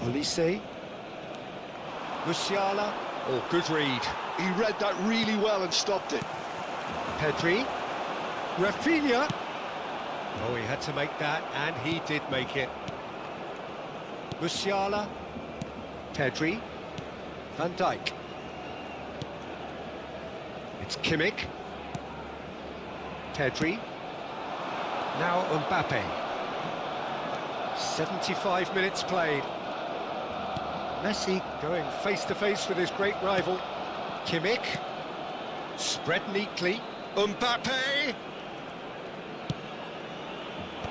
Olise. Musiala. Oh, good read. He read that really well and stopped it. Pedri. Rafinha. Oh, he had to make that, and he did make it. Musiala. Pedri. Van Dijk. It's Kimmich. Pedri. Now Mbappe. 75 minutes played. Messi going face-to-face with his great rival. Kimmich. Spread neatly. Mbappe.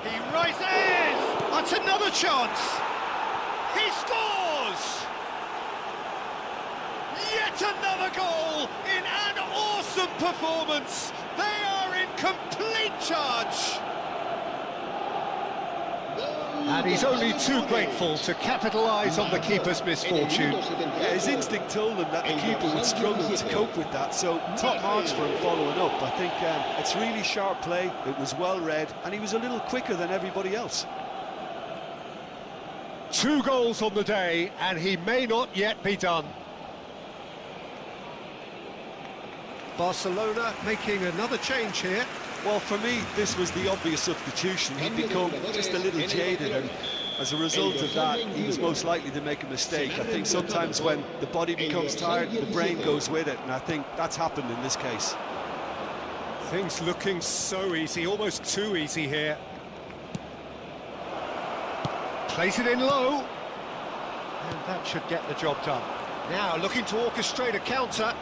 He rises! That's another chance! He scores! Yet another goal in an awesome performance! They are in complete charge! And he's only too grateful to capitalise on the keeper's misfortune. Yeah, his instinct told him that the keeper would struggle to cope with that, so top marks for him following up. I think it's really sharp play, it was well read, and he was a little quicker than everybody else. 2 goals on the day, and he may not yet be done. Barcelona making another change here. Well, for me, this was the obvious substitution. He'd become just a little jaded, and as a result of that, he was most likely to make a mistake. I think sometimes when the body becomes tired, the brain goes with it, and I think that's happened in this case. Things looking so easy, almost too easy here. Plays it in low, and that should get the job done. Now looking to orchestrate a counter.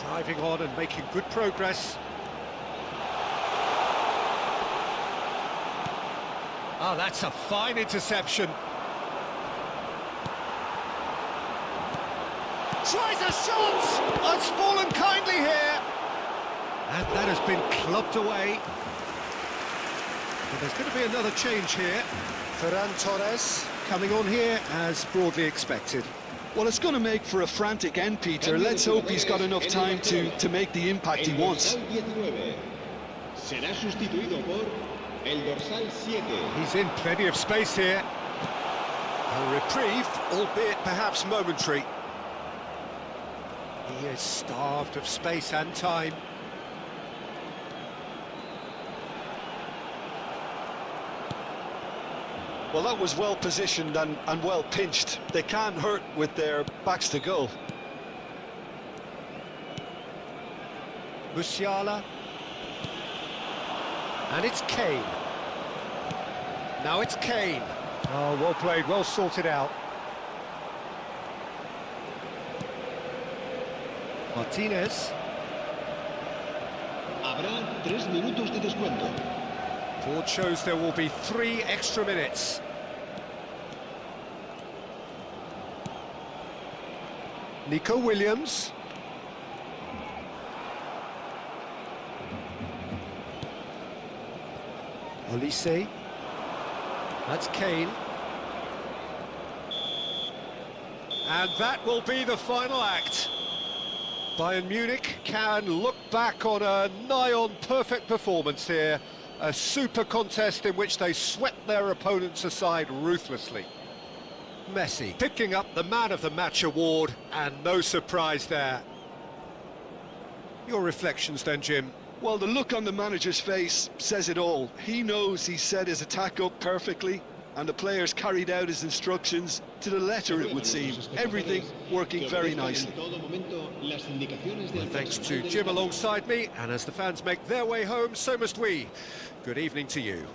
Driving on and making good progress. Oh, that's a fine interception. Tries a shot! Oh, it's fallen kindly here. And that has been clubbed away. But there's going to be another change here. Ferran Torres coming on here as broadly expected. Well, it's going to make for a frantic end, Peter. Let's hope he's got enough time to make the impact he wants. He's in plenty of space here. A reprieve, albeit perhaps momentary. He is starved of space and time. Well, that was well positioned and well pinched. They can't hurt with their backs to goal. Musiala. And it's Kane. Now it's Kane. Oh, well played, well sorted out. Martinez. Habrá 3 minutos de descuento. Board shows there will be 3 extra minutes. Nico Williams. Olise. That's Kane. And that will be the final act. Bayern Munich can look back on a nigh-on perfect performance here. A super contest in which they swept their opponents aside ruthlessly. Messi picking up the Man of the Match award, and no surprise there. Your reflections then, Jim? Well, the look on the manager's face says it all. He knows he set his attack up perfectly, and the players carried out his instructions to the letter, it would seem. Everything working very nicely. Well, thanks to Jim alongside me, and as the fans make their way home, so must we. Good evening to you.